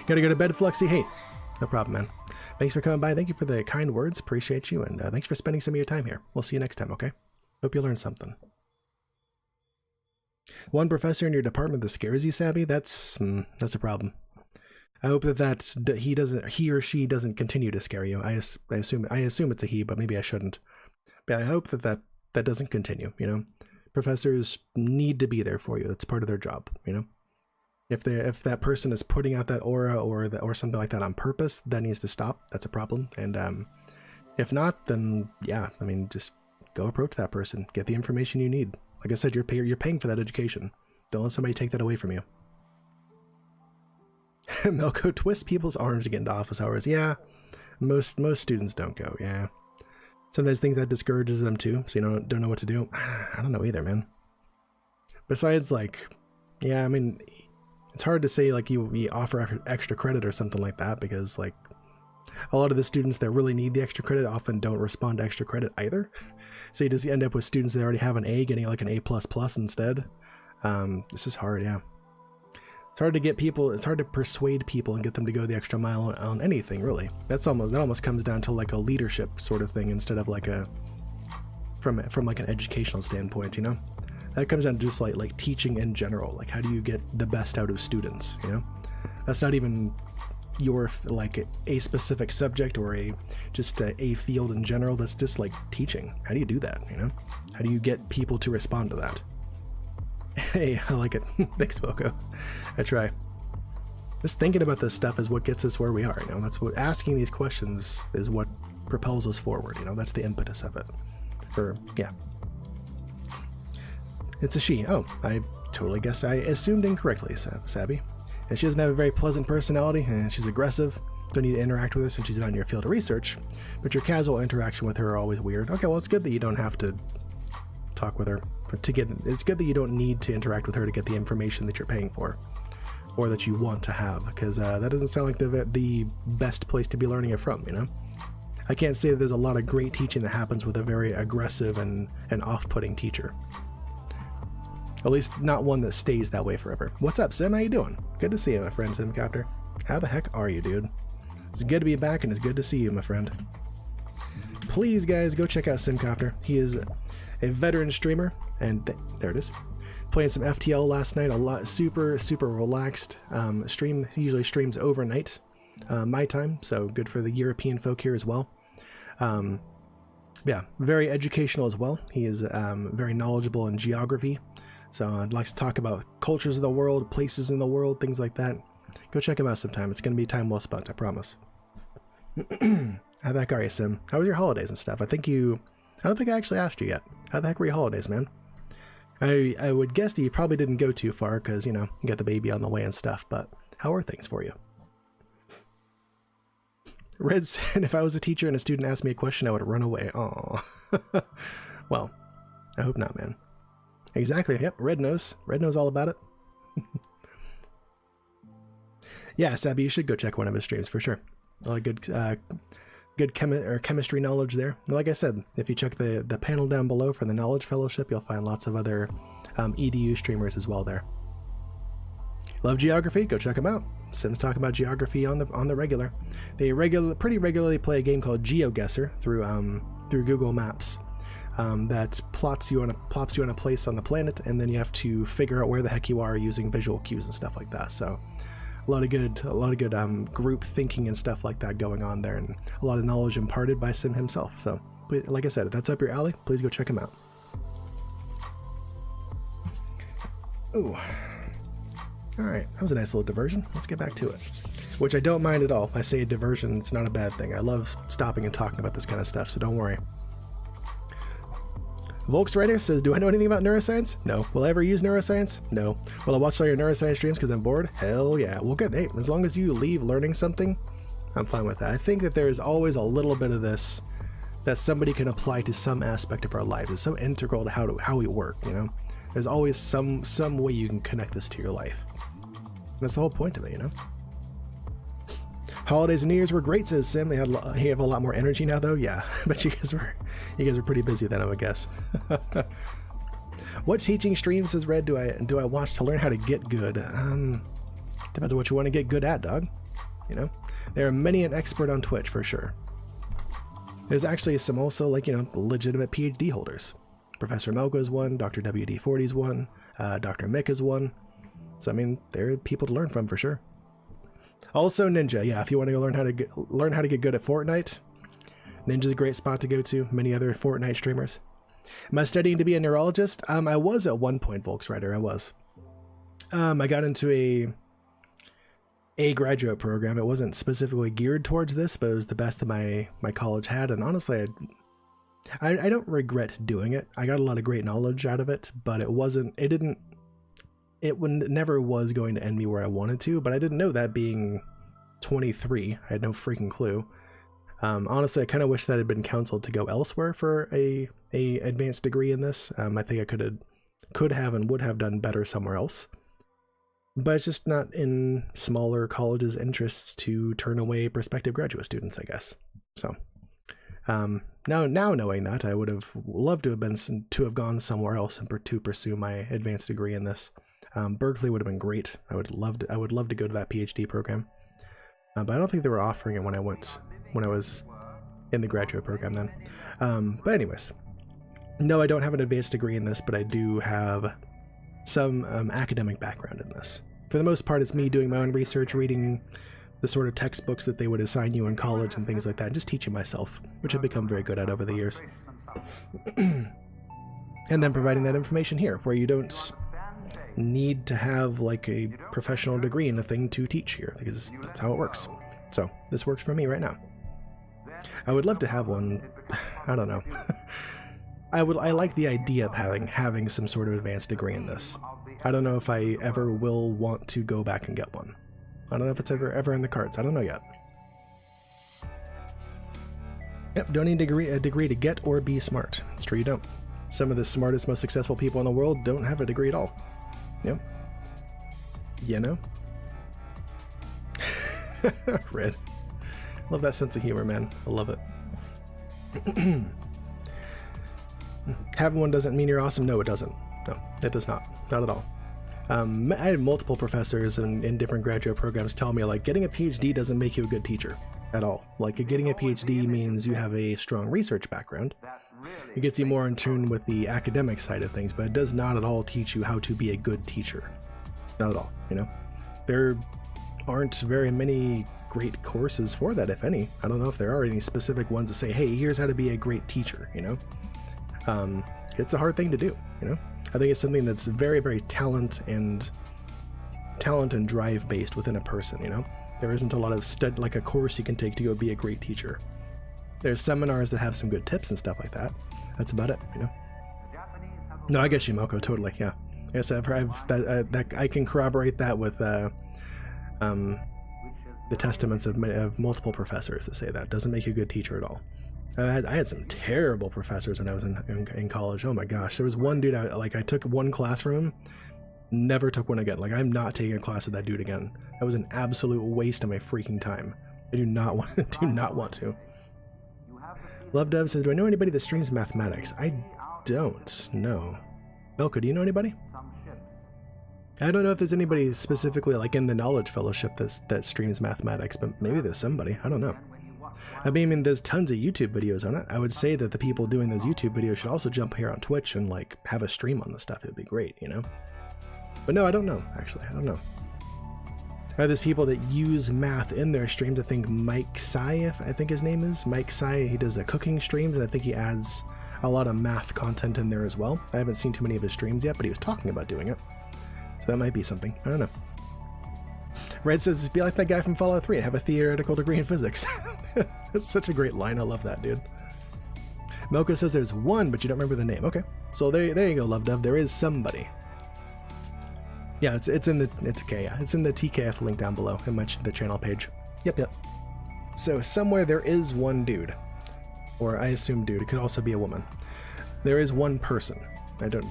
gotta go to bed, Fluxy. Hey, no problem, man. Thanks for coming by. Thank you for the kind words. Appreciate you. And thanks for spending some of your time here. We'll see you next time, okay? Hope you learned something. One professor in your department that scares you, Sabby? That's a problem. I hope that he or she doesn't continue to scare you. I assume it's a he, but maybe I shouldn't. But I hope that doesn't continue, you know? Professors need to be there for you. That's part of their job, you know? If that person is putting out that aura or something like that on purpose, that needs to stop. That's a problem. And if not, then yeah, I mean, just go approach that person. Get the information you need. Like I said, you're paying for that education. Don't let somebody take that away from you. Melko twists people's arms to get into office hours. Yeah, most students don't go. Yeah, sometimes things that discourages them too. So you don't know what to do. I don't know either, man. Besides, like, yeah, I mean, it's hard to say like you offer extra credit or something like that, because like a lot of the students that really need the extra credit often don't respond to extra credit either. So you just end up with students that already have an A getting like an A++ instead. This is hard, yeah. It's hard to get people, it's hard to persuade people and get them to go the extra mile on anything, really. That almost comes down to like a leadership sort of thing instead of like from like an educational standpoint, you know? That comes down to just like teaching in general. Like, how do you get the best out of students, you know? That's not even your like a specific subject or just a field in general. That's just like teaching. How do you do that, you know? How do you get people to respond to that? Hey, I like it. Thanks, Boko. I try. Just thinking about this stuff is what gets us where we are, you know? That's what asking these questions is what propels us forward, you know? That's the impetus of it. Yeah. It's a she. Oh, I totally guessed. I assumed incorrectly, Sabby. And she doesn't have a very pleasant personality, and she's aggressive. Don't need to interact with her since she's not in your field of research, but your casual interaction with her are always weird. Okay, well, it's good that you don't have to talk with her it's good that you don't need to interact with her to get the information that you're paying for or that you want to have, because that doesn't sound like the best place to be learning it from, you know? I can't say that there's a lot of great teaching that happens with a very aggressive and off-putting teacher. At least not one that stays that way forever. What's up, Sim? How you doing? Good to see you, my friend Simcopter. How the heck are you, dude? It's good to be back, and it's good to see you, my friend. Please, guys, go check out Simcopter. He is a veteran streamer, and there it is. Playing some FTL last night. A lot, super relaxed stream. He usually streams overnight, my time, so good for the European folk here as well. Yeah, very educational as well. He is very knowledgeable in geography. So I'd like to talk about cultures of the world, places in the world, things like that. Go check him out sometime. It's going to be time well spent, I promise. How the heck are you, Sim? How was your holidays and stuff? I don't think I actually asked you yet. How the heck were your holidays, man? I would guess that you probably didn't go too far because, you know, you got the baby on the way and stuff, but how are things for you? Red said, if I was a teacher and a student asked me a question, I would run away. Aw. Well, I hope not, man. Exactly. Yep. Red knows all about it. Yeah, Sabby, you should go check one of his streams for sure. A lot of good chemistry knowledge there. Like I said, if you check the panel down below for the Knowledge Fellowship, you'll find lots of other EDU streamers as well there. Love geography? Go check them out. Sims talk about geography on the regular. They pretty regularly play a game called GeoGuessr through Google Maps. that plops you on a place on the planet, and then you have to figure out where the heck you are using visual cues and stuff like that. So a lot of good group thinking and stuff like that going on there, and a lot of knowledge imparted by Sim himself. So like I said, if that's up your alley, please go check him out. Ooh. Alright, that was a nice little diversion. Let's get back to it. Which I don't mind at all. I say diversion, it's not a bad thing. I love stopping and talking about this kind of stuff, so don't worry. Volkswriter says, do I know anything about neuroscience? No. Will I ever use neuroscience? No. Will I watch all your neuroscience streams because I'm bored? Hell yeah. Well, good. Hey, as long as you leave learning something, I'm fine with that. I think that there's always a little bit of this that somebody can apply to some aspect of our lives. It's so integral to how we work, you know? There's always some way you can connect this to your life. That's the whole point of it, you know? Holidays and New Year's were great, says Sim. They have a lot more energy now, though. Yeah, but you guys were pretty busy then, I would guess. What teaching streams, says Red, do I watch to learn how to get good? Depends on what you want to get good at, dog. You know, there are many an expert on Twitch for sure. There's actually some also, like, you know, legitimate PhD holders. Professor Melko is one, Dr. WD40 is one, Dr. Mick is one. So I mean, there are people to learn from for sure. Also Ninja, yeah, if you want to go learn how to get good at Fortnite, Ninja's a great spot to go to. Many other Fortnite streamers. Am I studying to be a neurologist? I was at one point, Volkswriter, I was. I got into a graduate program. It wasn't specifically geared towards this, but it was the best that my college had, and honestly, I don't regret doing it. I got a lot of great knowledge out of it, but it never was going to end me where I wanted to, but I didn't know that being 23. I had no freaking clue. Honestly, I kind of wish that I had been counseled to go elsewhere for a advanced degree in this. I think I could have and would have done better somewhere else. But it's just not in smaller colleges' interests to turn away prospective graduate students, I guess. So now knowing that, I would have loved to have gone somewhere else and to pursue my advanced degree in this. Berkeley would have been great. I would love to go to that PhD program, but I don't think they were offering it when I was in the graduate program then. But anyways, no, I don't have an advanced degree in this, but I do have some academic background in this. For the most part, it's me doing my own research, reading the sort of textbooks that they would assign you in college and things like that, and just teaching myself, which I've become very good at over the years. And then providing that information here, where you don't need to have like a professional degree in a thing to teach here, because that's how it works. So this works for me right now. I would love to have one. I don't know. I like the idea of having some sort of advanced degree in this. I don't know if I ever will want to go back and get one. I don't know if it's ever in the cards. I don't know yet. Yep, don't need a degree to get or be smart. It's true, you don't. Some of the smartest, most successful people in the world don't have a degree at all. Yep. You know? Red. Love that sense of humor, man. I love it. Having one doesn't mean you're awesome. No, it doesn't. No, it does not. Not at all. I had multiple professors in different graduate programs tell me, like, getting a PhD doesn't make you a good teacher at all. Like, getting a PhD means you have a strong research background. It gets you more in tune with the academic side of things, but it does not at all teach you how to be a good teacher. Not at all, you know? There aren't very many great courses for that, if any. I don't know if there are any specific ones that say, hey, here's how to be a great teacher, you know? It's a hard thing to do, you know? I think it's something that's very, very talent and drive based within a person, you know? There isn't a lot of like a course you can take to go be a great teacher. There's seminars that have some good tips and stuff like that. That's about it, you know? No, I get you, Melko, totally, yeah. Yes, I can corroborate that with the testaments of multiple professors that say that. Doesn't make you a good teacher at all. I had some terrible professors when I was in college. Oh my gosh, there was one dude I took one class from him, never took one again. Like, I'm not taking a class with that dude again. That was an absolute waste of my freaking time. I do not want to. Love Dev says, do I know anybody that streams mathematics? I don't know. Belka, do you know anybody? I don't know if there's anybody specifically like in the Knowledge Fellowship that streams mathematics, but maybe there's somebody. I don't know. I mean, there's tons of YouTube videos on it. I would say that the people doing those YouTube videos should also jump here on Twitch and like have a stream on the stuff. It would be great, you know? But no, I don't know, actually. I don't know. There's people that use math in their streams. I think Mike Sai, I think his name is. Mike Sai, he does cooking streams, and I think he adds a lot of math content in there as well. I haven't seen too many of his streams yet, but he was talking about doing it. So that might be something. I don't know. Red says, be like that guy from Fallout 3 and have a theoretical degree in physics. That's such a great line. I love that, dude. Milko says there's one, but you don't remember the name. Okay. So there you go, Love Dove. There is somebody. Yeah, it's in the okay, yeah. It's in the TKF link down below in the channel page. Yep. So somewhere there is one dude. Or I assume dude, it could also be a woman. There is one person.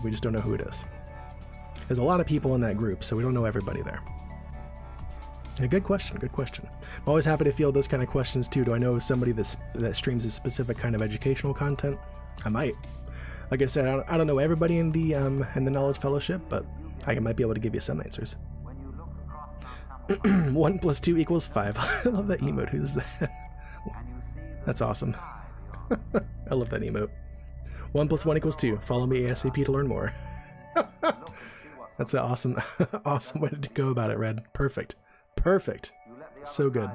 We just don't know who it is. There's a lot of people in that group, so we don't know everybody there. A good question, good question. I'm always happy to field those kind of questions too. Do I know somebody that streams a specific kind of educational content? I might. Like I said, I don't know everybody in the Knowledge Fellowship, but I might be able to give you some answers. 1 + 2 = 5. I love that emote. Who's that? That's awesome. I love that emote. 1 + 1 = 2. Follow me ASAP to learn more. That's an awesome, awesome way to go about it, Red. Perfect. Perfect. So good.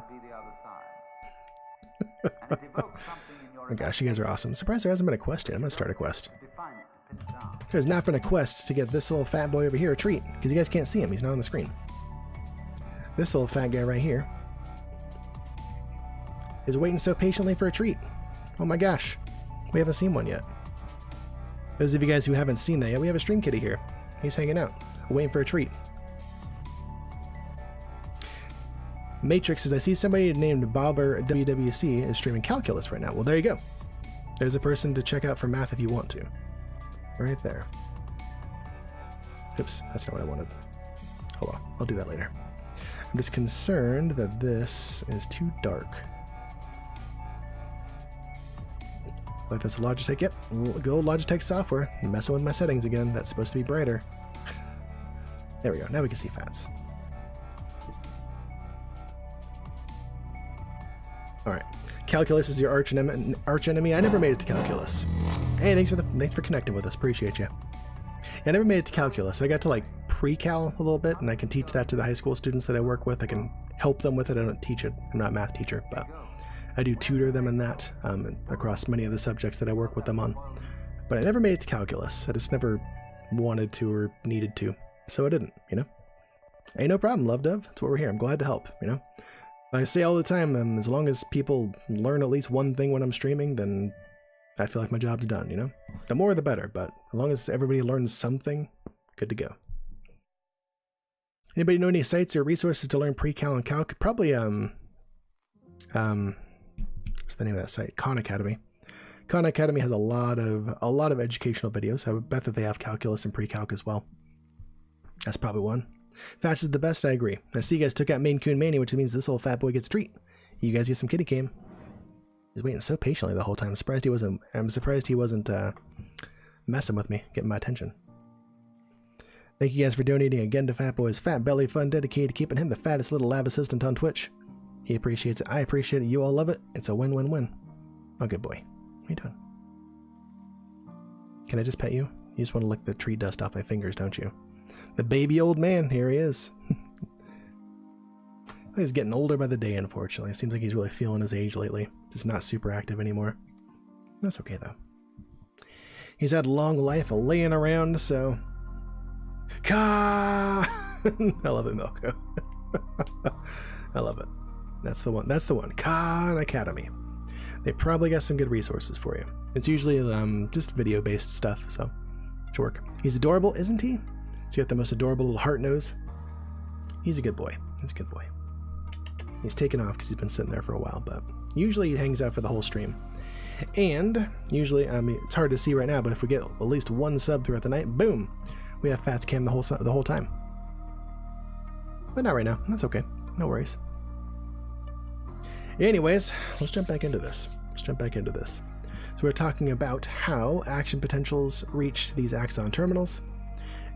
Oh gosh, you guys are awesome. Surprised there hasn't been a quest yet. I'm gonna start a quest. There's not been a quest to get this little fat boy over here a treat, because you guys can't see him. He's not on the screen. This little fat guy right here is waiting so patiently for a treat. Oh my gosh. We haven't seen one yet. Those of you guys who haven't seen that yet, we have a stream kitty here. He's hanging out, waiting for a treat. Matrix says, I see somebody named Bobber WWC is streaming calculus right now. Well, there you go. There's a person to check out for math if you want to. Right there. Oops, that's not what I wanted. Hold on, I'll do that later. I'm just concerned that this is too dark. Like that's a Logitech. Yep, go Logitech software. I'm messing with my settings again. That's supposed to be brighter. There we go. Now we can see fats. All right, calculus is your arch enemy. I never made it to calculus. Hey, thanks for connecting with us. Appreciate you. I never made it to calculus. I got to like pre-cal a little bit, and I can teach that to the high school students that I work with. I can help them with it. I don't teach it. I'm not a math teacher, but I do tutor them in that across many of the subjects that I work with them on. But I never made it to calculus. I just never wanted to or needed to, so I didn't, you know? Ain't no problem, Love Dove. That's what we're here. I'm glad to help, you know? I say all the time, as long as people learn at least one thing when I'm streaming, then I feel like my job's done, you know? The more the better, but as long as everybody learns something, good to go. Anybody know any sites or resources to learn pre-cal and calc? Probably, what's the name of that site? Khan Academy. Khan Academy has a lot of educational videos. I bet that they have calculus and pre-calc as well. That's probably one. Fast is the best, I agree. I see you guys took out Maine Coon Mania, which means this little fat boy gets a treat. You guys get some kitty cam. He's waiting so patiently the whole time. I'm surprised he wasn't messing with me, getting my attention. Thank you guys for donating again to Fat Boy's Fat Belly Fund, dedicated to keeping him the fattest little lab assistant on Twitch. He appreciates it. I appreciate it. You all love it. It's a win-win-win. Oh, good boy. What are you doing? Can I just pet you? You just want to lick the tree dust off my fingers, don't you? The baby old man. Here he is. He's getting older by the day, unfortunately. It seems like he's really feeling his age lately. Just not super active anymore. That's okay, though. He's had a long life of laying around, so... Ka! I love it, Milko. I love it. That's the one. That's the one. Khan Academy. They probably got some good resources for you. It's usually just video-based stuff, so it should work. He's adorable, isn't he? He's got the most adorable little heart nose. He's a good boy. He's a good boy. He's taken off because he's been sitting there for a while, but usually he hangs out for the whole stream. And usually, I mean, it's hard to see right now, but if we get at least one sub throughout the night, boom, we have Fats Cam the whole time. But not right now. That's okay. No worries. Anyways, let's jump back into this. So we're talking about how action potentials reach these axon terminals.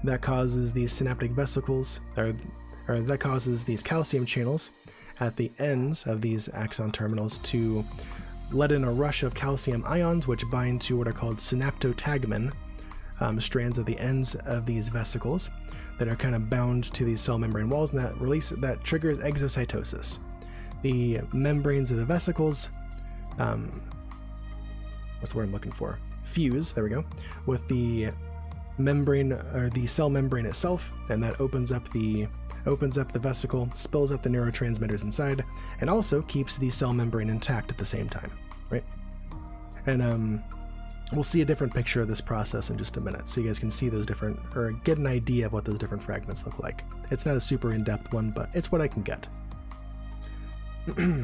That causes these synaptic vesicles, or that causes these calcium channels at the ends of these axon terminals to let in a rush of calcium ions, which bind to what are called synaptotagmin strands at the ends of these vesicles that are kind of bound to these cell membrane walls, and that triggers exocytosis. The membranes of the vesicles, what's the word I'm looking for? Fuse, there we go, with the membrane or the cell membrane itself, and that opens up the vesicle, spills out the neurotransmitters inside, and also keeps the cell membrane intact at the same time, right? And we'll see a different picture of this process in just a minute, so you guys can see those different, or get an idea of what those different fragments look like. It's not a super in-depth one, but it's what I can get.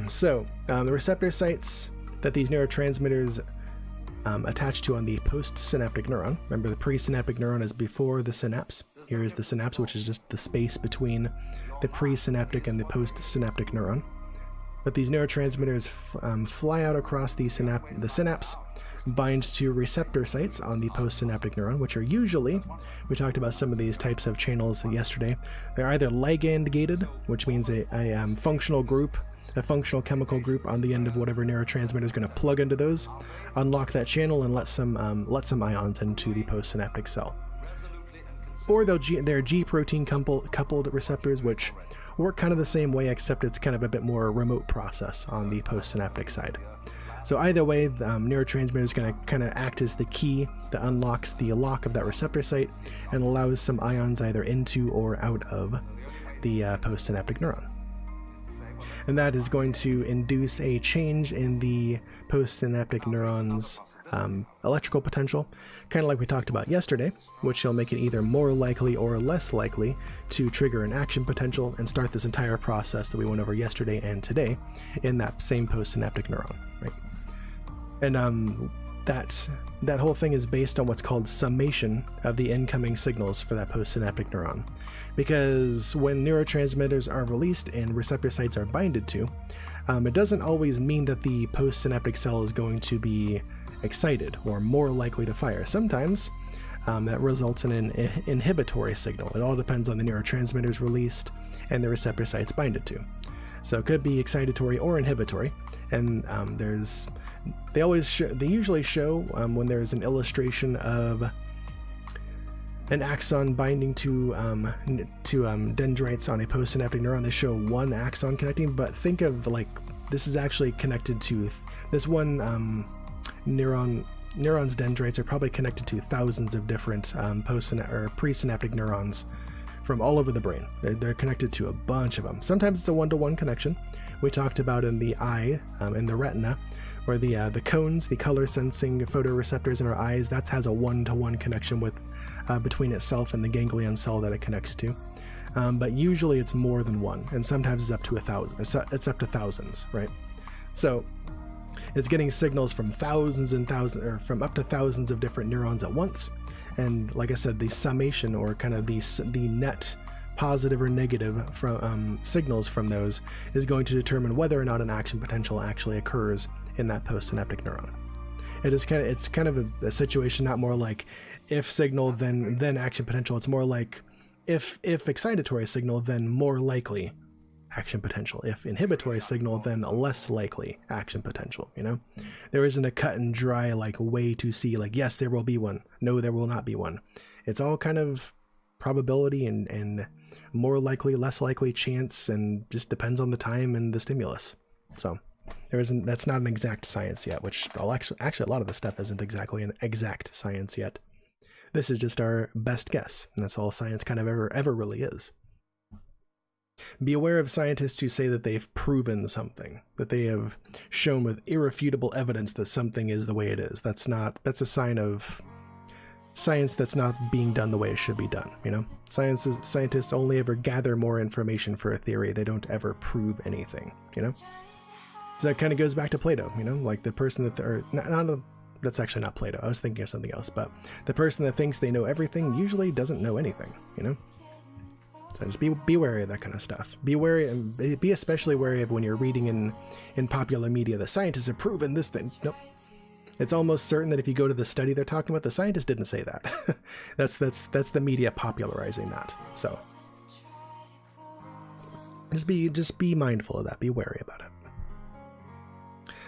So the receptor sites that these neurotransmitters attached to on the postsynaptic neuron. Remember, the presynaptic neuron is before the synapse. Here is the synapse, which is just the space between the presynaptic and the postsynaptic neuron. But these neurotransmitters fly out across the synapse, bind to receptor sites on the postsynaptic neuron, which are usually, we talked about some of these types of channels yesterday, they're either ligand gated, which means a functional group, a functional chemical group on the end of whatever neurotransmitter is going to plug into those, unlock that channel, and let some ions into the postsynaptic cell. Or they're G protein coupled receptors, which work kind of the same way, except it's kind of a bit more remote process on the postsynaptic side. So either way, the neurotransmitter is going to kind of act as the key that unlocks the lock of that receptor site and allows some ions either into or out of the postsynaptic neuron. And that is going to induce a change in the postsynaptic neuron's electrical potential, kind of like we talked about yesterday, which will make it either more likely or less likely to trigger an action potential and start this entire process that we went over yesterday and today in that same postsynaptic neuron, right? And that whole thing is based on what's called summation of the incoming signals for that postsynaptic neuron. Because when neurotransmitters are released and receptor sites are binded to, it doesn't always mean that the postsynaptic cell is going to be excited or more likely to fire. Sometimes that results in an inhibitory signal. It all depends on the neurotransmitters released and the receptor sites binded to. So it could be excitatory or inhibitory. And they usually show when there's an illustration of an axon binding to dendrites on a postsynaptic neuron. They show one axon connecting, but think of this is actually connected to this one neuron's dendrites are probably connected to thousands of different presynaptic neurons from all over the brain. They're connected to a bunch of them. Sometimes it's a one-to-one connection. We talked about in the eye, in the retina, where the cones, the color sensing photoreceptors in our eyes, that has a one-to-one connection with between itself and the ganglion cell that it connects to. But usually it's more than one, and sometimes it's up to 1,000. It's up to thousands, right? So it's getting signals from thousands and thousands, or from up to thousands of different neurons at once. And like I said, the summation, or kind of the net positive or negative from signals from those, is going to determine whether or not an action potential actually occurs in that postsynaptic neuron. It's kind of a situation, not more like if signal then action potential. It's more like if excitatory signal, then more likely action potential. If inhibitory signal, then less likely action potential. There isn't a cut and dry way to see yes, there will be one, no, there will not be one. It's all kind of probability and more likely, less likely chance, and just depends on the time and the stimulus. So that's not an exact science yet, which actually a lot of this stuff isn't exactly an exact science yet. This is just our best guess, and that's all science kind of ever really is. Be aware of scientists who say that they've proven something, that they have shown with irrefutable evidence that something is the way it is. That's a sign of science that's not being done the way it should be done. Scientists only ever gather more information for a theory. They don't ever prove anything. So that kind of goes back to Plato. Like the person that's actually not Plato. I was thinking of something else, but the person that thinks they know everything usually doesn't know anything. So just be wary of that kind of stuff. Be wary, and be especially wary of when you're reading in popular media, the scientists have proven this thing. Nope. It's almost certain that if you go to the study they're talking about, the scientist didn't say that. that's the media popularizing that. So Just be mindful of that. Be wary about it.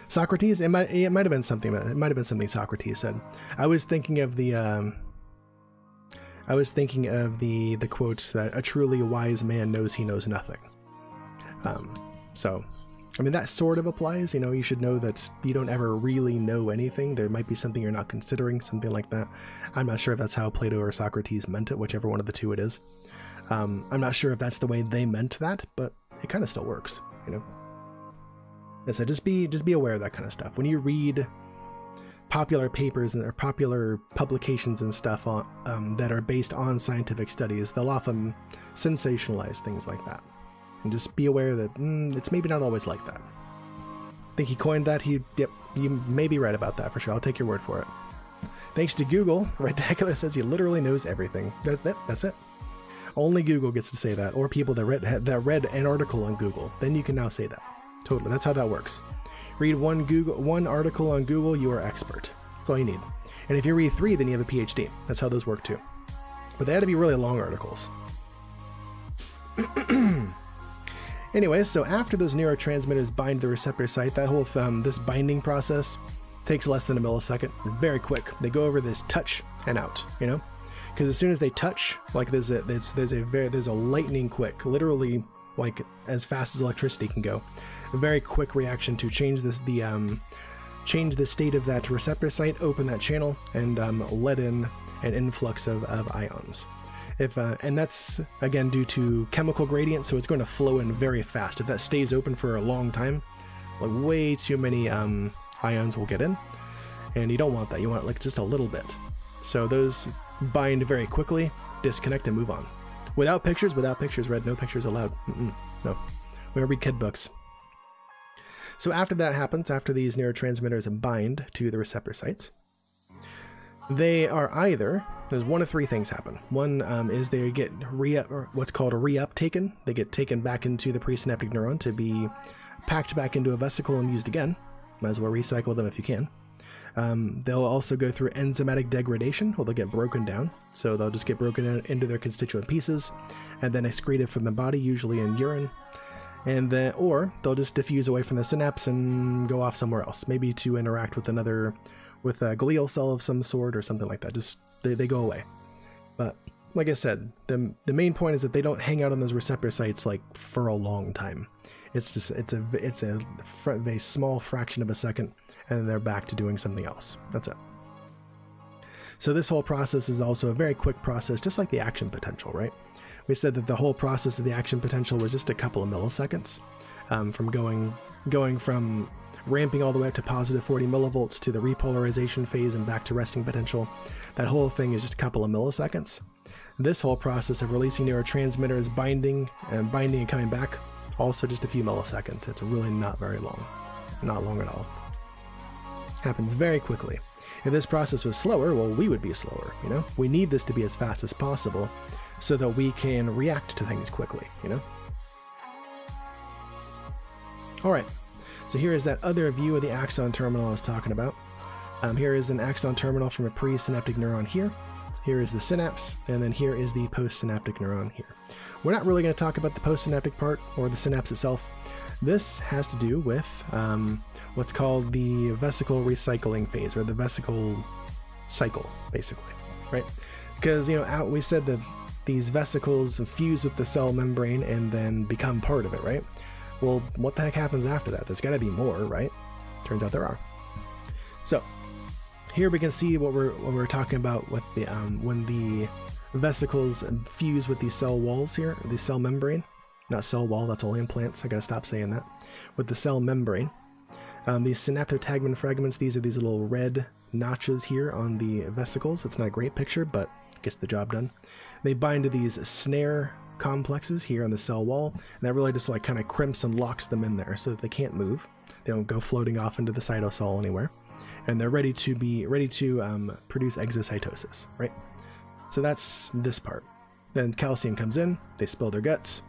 Socrates, it might have been something Socrates said. I was thinking of the quotes that a truly wise man knows he knows nothing. So, I mean, that sort of applies. You know, you should know that you don't ever really know anything. There might be something you're not considering, something like that. I'm not sure if that's how Plato or Socrates meant it, whichever one of the two it is. I'm not sure if that's the way they meant that, but it kind of still works, you know. I said, just be aware of that kind of stuff. When you read popular papers or popular publications and stuff on, that are based on scientific studies, they'll often sensationalize things like that. And just be aware that it's maybe not always like that. I think he coined that. Yep, you may be right about that for sure. I'll take your word for it. Thanks to Google, Ridiculous says he literally knows everything. That's it. Only Google gets to say that, or people that read an article on Google. Then you can now say that. Totally, that's how that works. Read one article on Google, you are expert. That's all you need. And if you read 3, then you have a PhD. That's how those work too. But they had to be really long articles. Anyway, so after those neurotransmitters bind the receptor site, that whole this binding process takes less than a millisecond. It's very quick. They go over this touch and out, you know? Because as soon as they touch, like there's a lightning quick, literally like as fast as electricity can go, a very quick reaction to change change the state of that receptor site, open that channel, and let in an influx of ions. And that's again due to chemical gradient, so it's going to flow in very fast. If that stays open for a long time, like way too many ions will get in, and you don't want that. You want like just a little bit. So those bind very quickly, disconnect, and move on. Without pictures, Red, no pictures allowed. No. We don't read kid books. So after that happens, after these neurotransmitters bind to the receptor sites, they are there's one of 3 things happen. One is they get what's called a reuptaken. They get taken back into the presynaptic neuron to be packed back into a vesicle and used again. Might as well recycle them if you can. They'll also go through enzymatic degradation, or they'll get broken down. So they'll just get broken into their constituent pieces and then excreted from the body, usually in urine. Or they'll just diffuse away from the synapse and go off somewhere else, maybe to interact with with a glial cell of some sort or something like that. Just they go away. But like I said, the main point is that they don't hang out on those receptor sites like for a long time. It's a very small fraction of a second, and then they're back to doing something else. That's it. So this whole process is also a very quick process, just like the action potential, right? We said that the whole process of the action potential was just a couple of milliseconds, from going from ramping all the way up to positive 40 millivolts to the repolarization phase and back to resting potential. That whole thing is just a couple of milliseconds. This whole process of releasing neurotransmitters, binding and coming back, also just a few milliseconds. It's really not very long. Not long at all. Happens very quickly. If this process was slower, well, we would be slower, you know? We need this to be as fast as possible so that we can react to things quickly, you know? All right, so here is that other view of the axon terminal I was talking about. Here is an axon terminal from a presynaptic neuron here. Here is the synapse, and then here is the postsynaptic neuron here. We're not really going to talk about the postsynaptic part or the synapse itself. This has to do with what's called the vesicle recycling phase, or the vesicle cycle, basically, right? Because, you know, we said that these vesicles fuse with the cell membrane and then become part of it, right? Well, what the heck happens after that? There's got to be more, right? Turns out there are. So here we can see what we're talking about with the when the vesicles fuse with these cell walls here, the cell membrane. Not cell wall, that's only in plants. I gotta stop saying that. With the cell membrane. These synaptotagmin fragments, these are these little red notches here on the vesicles. It's not a great picture, but gets the job done. They bind to these snare complexes here on the cell wall, and that really just like kind of crimps and locks them in there so that they can't move. They don't go floating off into the cytosol anywhere. And they're ready to produce exocytosis, right? So that's this part. Then calcium comes in, they spill their guts,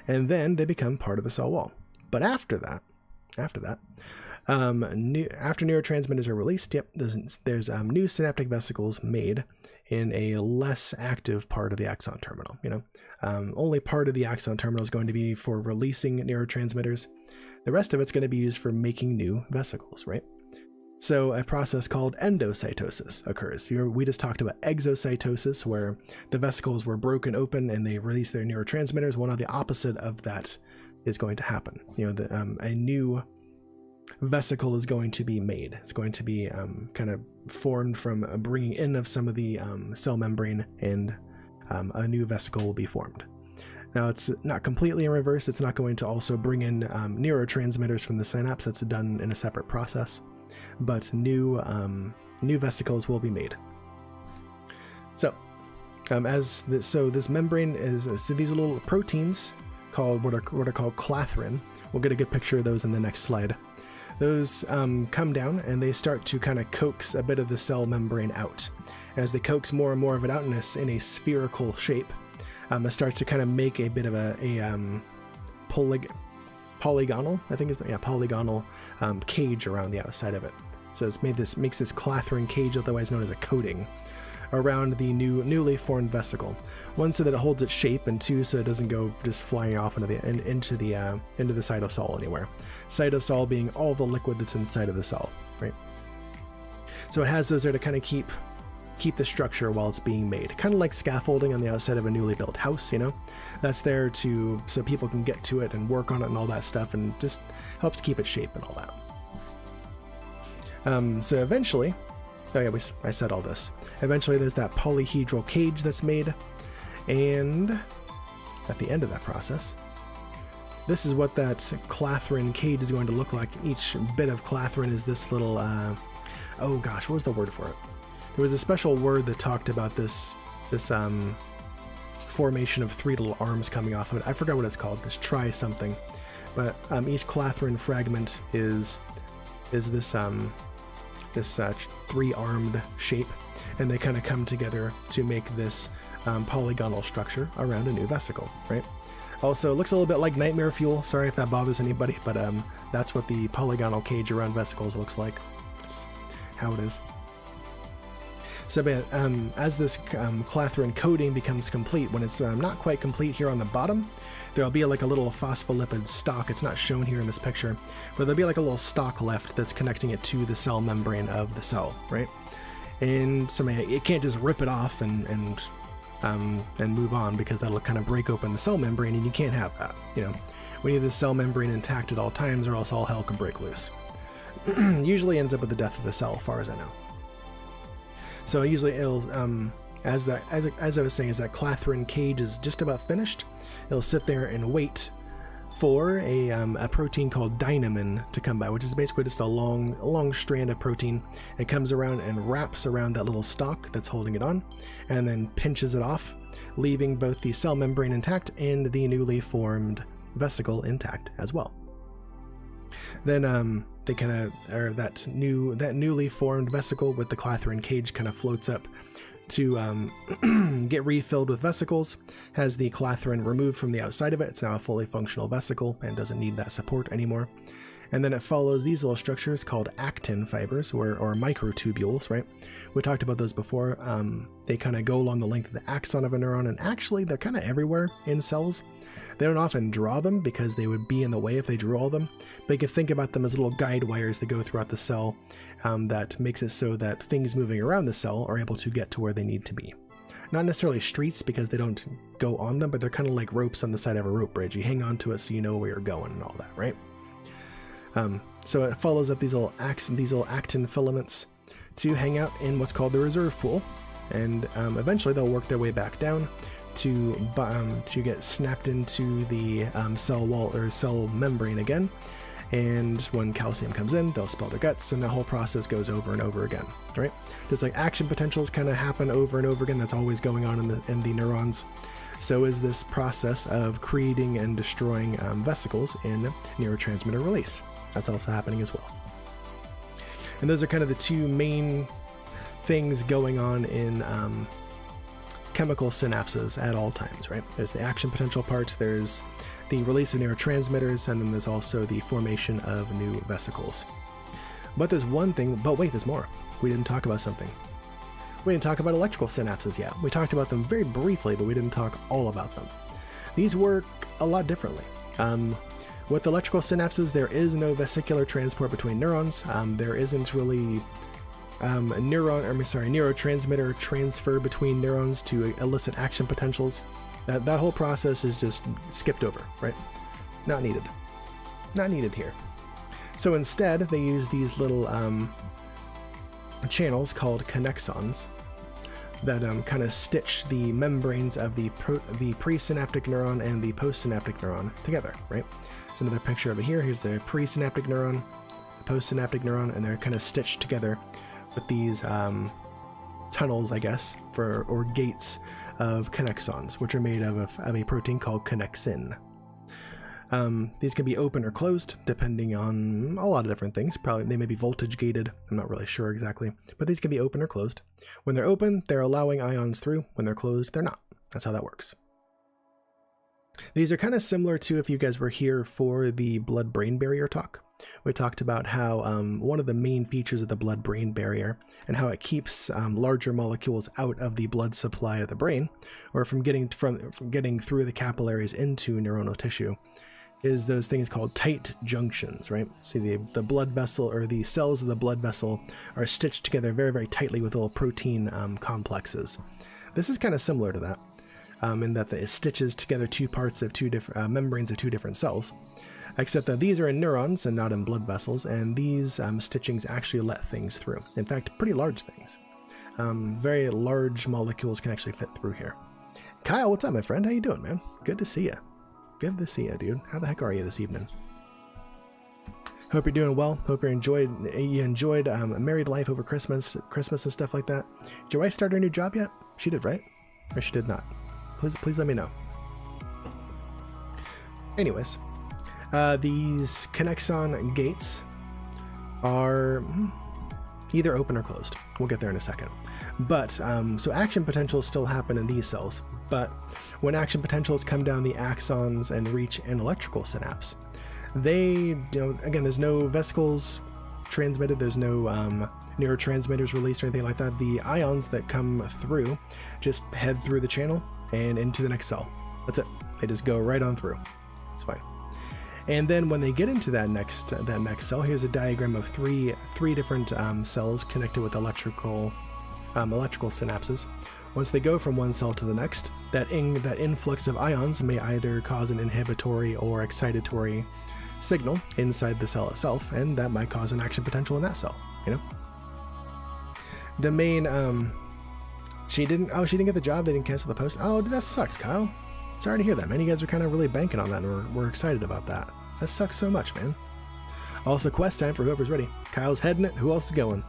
and then they become part of the cell wall. But after that, After neurotransmitters are released, yep, there's new synaptic vesicles made in a less active part of the axon terminal. Only part of the axon terminal is going to be for releasing neurotransmitters. The rest of it's going to be used for making new vesicles, right? So a process called endocytosis occurs. We just talked about exocytosis, where the vesicles were broken open and they release their neurotransmitters. One of the opposite of that is going to happen. A new vesicle is going to be made. It's going to be kind of formed from bringing in of some of the cell membrane, and a new vesicle will be formed. Now, it's not completely in reverse. It's not going to also bring in neurotransmitters from the synapse. That's done in a separate process, but new vesicles will be made. So this membrane is these little proteins called what are called clathrin. We'll get a good picture of those in the next slide. Those come down and they start to kind of coax a bit of the cell membrane out. As they coax more and more of it out in a spherical shape, it starts to kind of make a bit of a polygonal, I think polygonal cage around the outside of it. So makes this clathrin cage, otherwise known as a coating, around the newly formed vesicle. One, so that it holds its shape, and two, so it doesn't go just flying off into the cytosol anywhere. Cytosol being all the liquid that's inside of the cell, right? So it has those there to kind of keep the structure while it's being made, kind of like scaffolding on the outside of a newly built house. That's there so people can get to it and work on it and all that stuff, and just helps keep its shape and all that. So eventually, I said all this. Eventually there's that polyhedral cage that's made, and at the end of that process, this is what that clathrin cage is going to look like. Each bit of clathrin is this little, oh gosh, what was the word for it? There was a special word that talked about this formation of three little arms coming off of it. I forgot what it's called. Just try something. But each clathrin fragment is this three-armed shape, and they kind of come together to make this polygonal structure around a new vesicle, right? Also, it looks a little bit like nightmare fuel. Sorry if that bothers anybody, but that's what the polygonal cage around vesicles looks like. That's how it is. So as this clathrin coating becomes complete, when it's not quite complete here on the bottom, there'll be like a little phospholipid stalk. It's not shown here in this picture, but there'll be like a little stalk left that's connecting it to the cell membrane of the cell, right? And so it can't just rip it off and move on, because that'll kind of break open the cell membrane, and you can't have that. We need the cell membrane intact at all times, or else all hell can break loose. Usually ends up with the death of the cell, as far as I know. So usually it'll, as I was saying, as that clathrin cage is just about finished, it'll sit there and wait for a protein called dynamin to come by, which is basically just a long strand of protein. It comes around and wraps around that little stalk that's holding it on, and then pinches it off, leaving both the cell membrane intact and the newly formed vesicle intact as well. Then they kind of, or that newly formed vesicle with the clathrin cage kind of floats up to get refilled with vesicles, has the clathrin removed from the outside of it. It's now a fully functional vesicle and doesn't need that support anymore. And then it follows these little structures called actin fibers, or microtubules, right? We talked about those before. They kind of go along the length of the axon of a neuron, and actually they're kind of everywhere in cells. They don't often draw them because they would be in the way if they drew all of them, but you can think about them as little guide wires that go throughout the cell, that makes it so that things moving around the cell are able to get to where they need to be. Not necessarily streets, because they don't go on them, but they're kind of like ropes on the side of a rope bridge. You hang on to it so you know where you're going and all that, right? So it follows up these little actin filaments to hang out in what's called the reserve pool, and eventually they'll work their way back down to get snapped into the cell wall or cell membrane again. And when calcium comes in, they'll spill their guts, and the whole process goes over and over again, right? Just like action potentials kind of happen over and over again, that's always going on in the neurons. So is this process of creating and destroying vesicles in neurotransmitter release. That's also happening as well. And those are kind of the two main things going on in chemical synapses at all times, right? There's the action potential part, there's the release of neurotransmitters, and then there's also the formation of new vesicles. But there's one thing, but wait, there's more. We didn't talk about something. We didn't talk about electrical synapses yet. We talked about them very briefly, but we didn't talk all about them. These work a lot differently. With electrical synapses, there is no vesicular transport between neurons. There isn't really neurotransmitter transfer between neurons to elicit action potentials. That whole process is just skipped over, right? Not needed. Not needed here. So instead, they use these little channels called connexons that kind of stitch the membranes of the presynaptic neuron and the postsynaptic neuron together, right? So another picture over here. Here's the presynaptic neuron, the postsynaptic neuron, and they're kind of stitched together with these tunnels, I guess, or gates of connexons, which are made of a protein called connexin. These can be open or closed, depending on a lot of different things. Probably they may be voltage gated. I'm not really sure exactly, but these can be open or closed. When they're open, they're allowing ions through. When they're closed, they're not. That's how that works. These are kind of similar to if you guys were here for the blood-brain barrier talk. We talked about how one of the main features of the blood-brain barrier and how it keeps larger molecules out of the blood supply of the brain, or from getting through the capillaries into neuronal tissue, is those things called tight junctions, right? See, the blood vessel, or the cells of the blood vessel, are stitched together very, very tightly with little protein complexes. This is kind of similar to that, in that it stitches together two parts of two different membranes of two different cells, except that these are in neurons and not in blood vessels, and these stitchings actually let things through. In fact, pretty large things. Very large molecules can actually fit through here. Kyle, what's up, my friend? How you doing, man? Good to see you. Good to see you, dude. How the heck are you this evening? Hope you're doing well. Hope you enjoyed married life over Christmas and stuff like that. Did your wife start her new job yet? She did, right? Or she did not? Please let me know. Anyways, these connexon gates are either open or closed. We'll get there in a second. But so action potentials still happen in these cells. But when action potentials come down the axons and reach an electrical synapse, they, again, there's no vesicles transmitted, there's no neurotransmitters released or anything like that. The ions that come through just head through the channel and into the next cell. That's it. They just go right on through. It's fine. And then when they get into that next cell, here's a diagram of three different cells connected with electrical synapses. Once they go from one cell to the next, that influx of ions may either cause an inhibitory or excitatory signal inside the cell itself, and that might cause an action potential in that cell. The main she didn't get the job. They didn't cancel the post. Oh, that sucks, Kyle. Sorry to hear that, man. You guys are kind of really banking on that, and we're excited about that. That sucks so much, man. Also, quest time for whoever's ready. Kyle's heading it. Who else is going?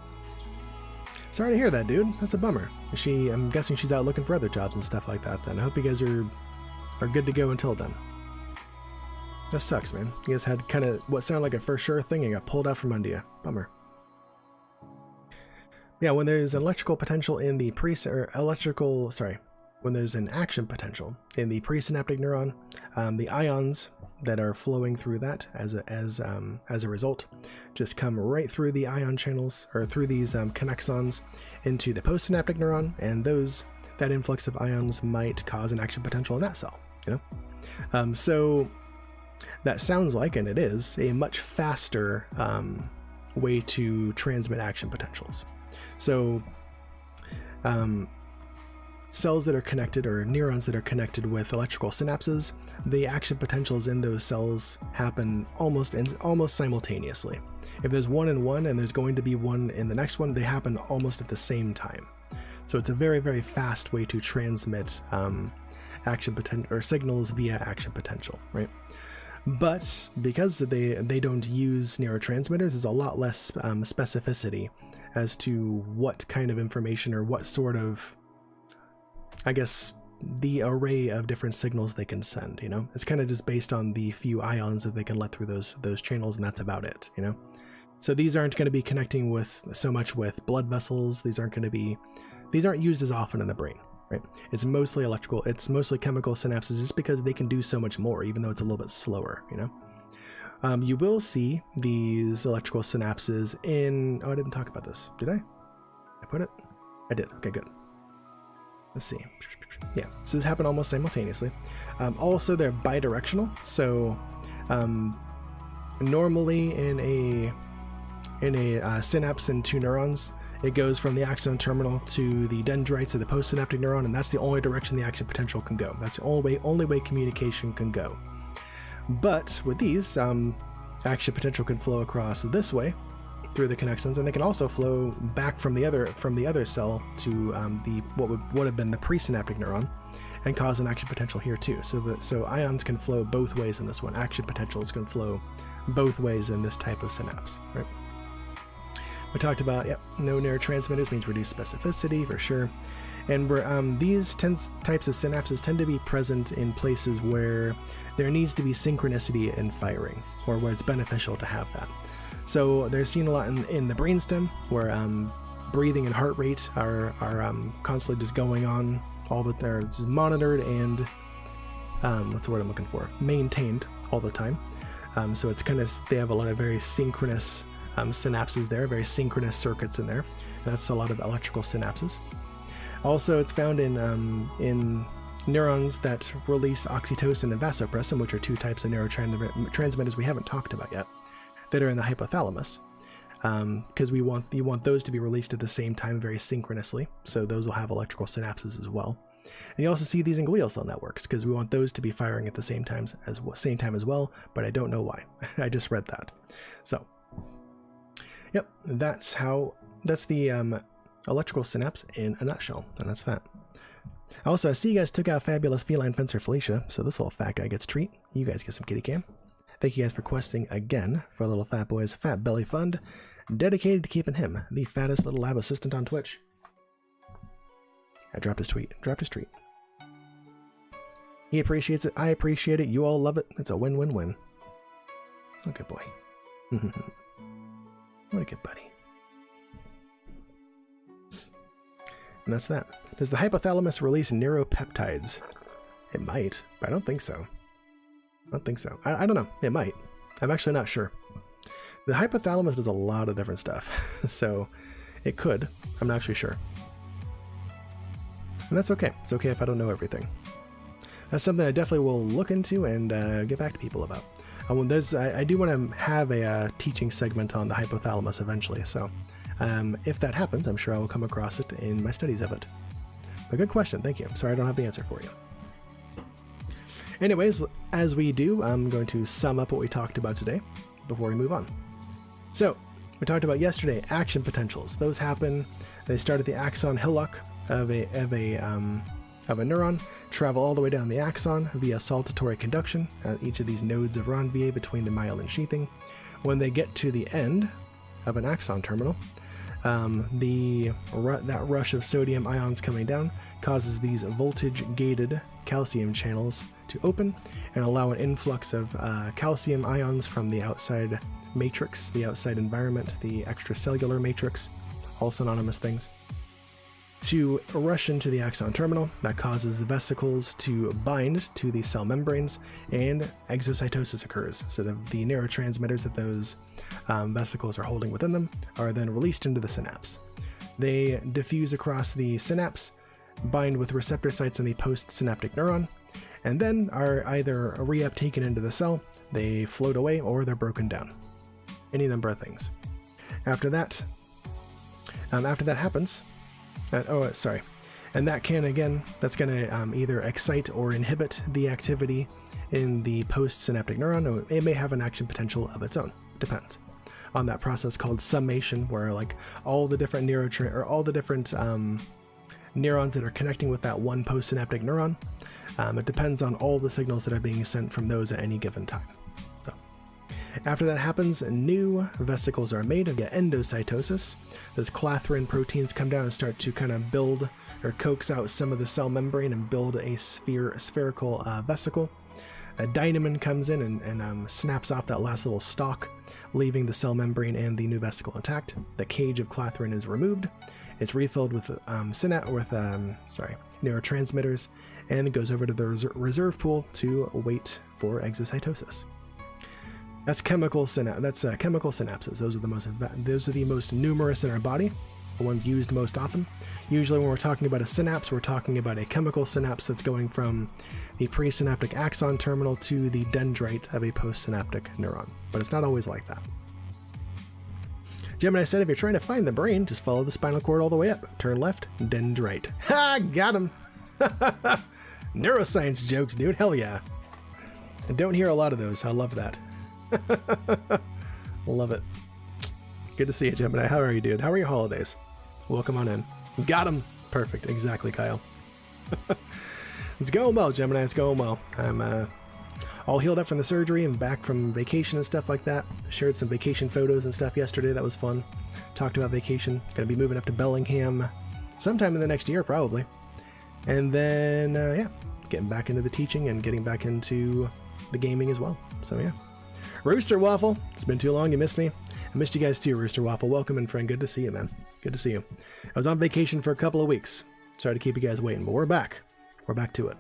Sorry to hear that, dude. That's a bummer. I'm guessing she's out looking for other jobs and stuff like that then. I hope you guys are good to go until then. That sucks, man. You guys had kind of what sounded like a for sure thing and got pulled out from under you. Bummer. Yeah, when there's an electrical potential in the when there's an action potential in the presynaptic neuron, the ions that are flowing through that as a result just come right through the ion channels, or through these connexons, into the postsynaptic neuron, and that influx of ions might cause an action potential in that cell. So that sounds like, and it is, a much faster way to transmit action potentials. So cells that are connected, or neurons that are connected with electrical synapses, the action potentials in those cells happen almost simultaneously. If there's one in one and there's going to be one in the next one, they happen almost at the same time. So it's a very, very fast way to transmit action potential, or signals via action potential, right? But because they don't use neurotransmitters, there's a lot less specificity as to what kind of information, or what sort of, I guess, the array of different signals they can send. It's kind of just based on the few ions that they can let through those channels, and that's about it. So these aren't going to be connecting with so much with blood vessels. These aren't used as often in the brain, right? It's mostly electrical, it's mostly chemical synapses, just because they can do so much more, even though it's a little bit slower. You will see these electrical synapses in... Oh, I didn't talk about this. Did I? I put it? I did. Okay, good. Let's see. Yeah, so this happened almost simultaneously. Also, they're bidirectional. So normally in a synapse in two neurons, it goes from the axon terminal to the dendrites of the postsynaptic neuron, and that's the only direction the action potential can go. That's the only way communication can go. But with these, action potential can flow across this way through the connexons, and they can also flow back from the other cell to what would have been the presynaptic neuron, and cause an action potential here too. So ions can flow both ways in this one. Action potentials can flow both ways in this type of synapse, right? We talked about, no neurotransmitters means reduced specificity for sure. And these types of synapses tend to be present in places where there needs to be synchronicity in firing, or where it's beneficial to have that. So they're seen a lot in the brainstem, where breathing and heart rate are constantly just going on, they're just monitored and what's the word I'm looking for? Maintained all the time. So it's they have a lot of very synchronous synapses there, very synchronous circuits in there. That's a lot of electrical synapses. Also, it's found in neurons that release oxytocin and vasopressin, which are two types of neurotransmitters we haven't talked about yet, that are in the hypothalamus. Because you want those to be released at the same time, very synchronously. So those will have electrical synapses as well. And you also see these in glial cell networks, because we want those to be firing at the same time as well. But I don't know why. I just read that. So, yep, that's the electrical synapse in a nutshell, and that's that. Also, I see you guys took out fabulous feline fencer Felicia, so this little fat guy gets a treat. You guys get some kitty cam. Thank you guys for questing again for a little fat boy's fat belly fund, dedicated to keeping him the fattest little lab assistant on Twitch. I dropped his tweet. He appreciates it. I appreciate it. You all love it. It's a win-win-win. Oh, good boy. What a good buddy. And that's that. Does the hypothalamus release neuropeptides? It might, but I don't think so. I don't know. It might. I'm actually not sure. The hypothalamus does a lot of different stuff, so it could. I'm not actually sure. And that's okay. It's okay if I don't know everything. That's something I definitely will look into and get back to people about. I do want to have a teaching segment on the hypothalamus eventually, so if that happens, I'm sure I will come across it in my studies of it. But good question, thank you. Sorry I don't have the answer for you. Anyways, as we do, I'm going to sum up what we talked about today before we move on. So, we talked about yesterday action potentials. Those happen, they start at the axon hillock of a neuron, travel all the way down the axon via saltatory conduction at each of these nodes of Ranvier between the myelin sheathing. When they get to the end of an axon terminal, that rush of sodium ions coming down causes these voltage-gated calcium channels to open and allow an influx of calcium ions from the outside matrix, the outside environment, the extracellular matrix, all synonymous things, to rush into the axon terminal. That causes the vesicles to bind to the cell membranes, and exocytosis occurs. So the neurotransmitters that those vesicles are holding within them are then released into the synapse. They diffuse across the synapse, bind with receptor sites in the postsynaptic neuron, and then are either reuptaken into the cell, they float away, or they're broken down. Any number of things. After that happens, and that can, again, that's going to either excite or inhibit the activity in the postsynaptic neuron. It may have an action potential of its own. It depends on that process called summation, where like all the different neurons that are connecting with that one postsynaptic neuron. It depends on all the signals that are being sent from those at any given time. So, after that happens, new vesicles are made and get endocytosis. Those clathrin proteins come down and start to kind of build or coax out some of the cell membrane and build a spherical vesicle. A dynamin comes in and snaps off that last little stalk, leaving the cell membrane and the new vesicle intact. The cage of clathrin is removed. It's refilled with neurotransmitters, and it goes over to the reserve pool to wait for exocytosis. That's chemical synapses. Those are the most numerous in our body, the ones used most often. Usually when we're talking about a synapse, we're talking about a chemical synapse that's going from the presynaptic axon terminal to the dendrite of a postsynaptic neuron. But it's not always like that. Gemini said if you're trying to find the brain, just follow the spinal cord all the way up. Turn left, dendrite. Ha! Got him! Neuroscience jokes, dude. Hell yeah. I don't hear a lot of those. I love that. Love it. Good to see you, Gemini. How are you, dude? How are your holidays? Welcome on in. Got him. Perfect. Exactly, Kyle. It's going well, Gemini. It's going well. I'm all healed up from the surgery and back from vacation and stuff like that. Shared some vacation photos and stuff yesterday. That was fun. Talked about vacation. Gonna be moving up to Bellingham sometime in the next year, probably. And then, yeah, getting back into the teaching and getting back into the gaming as well. So, yeah. Rooster Waffle, it's been too long, you missed me. I missed you guys too, Rooster Waffle. Welcome in, friend. Good to see you, man. Good to see you. I was on vacation for a couple of weeks. Sorry to keep you guys waiting, but we're back. We're back to it.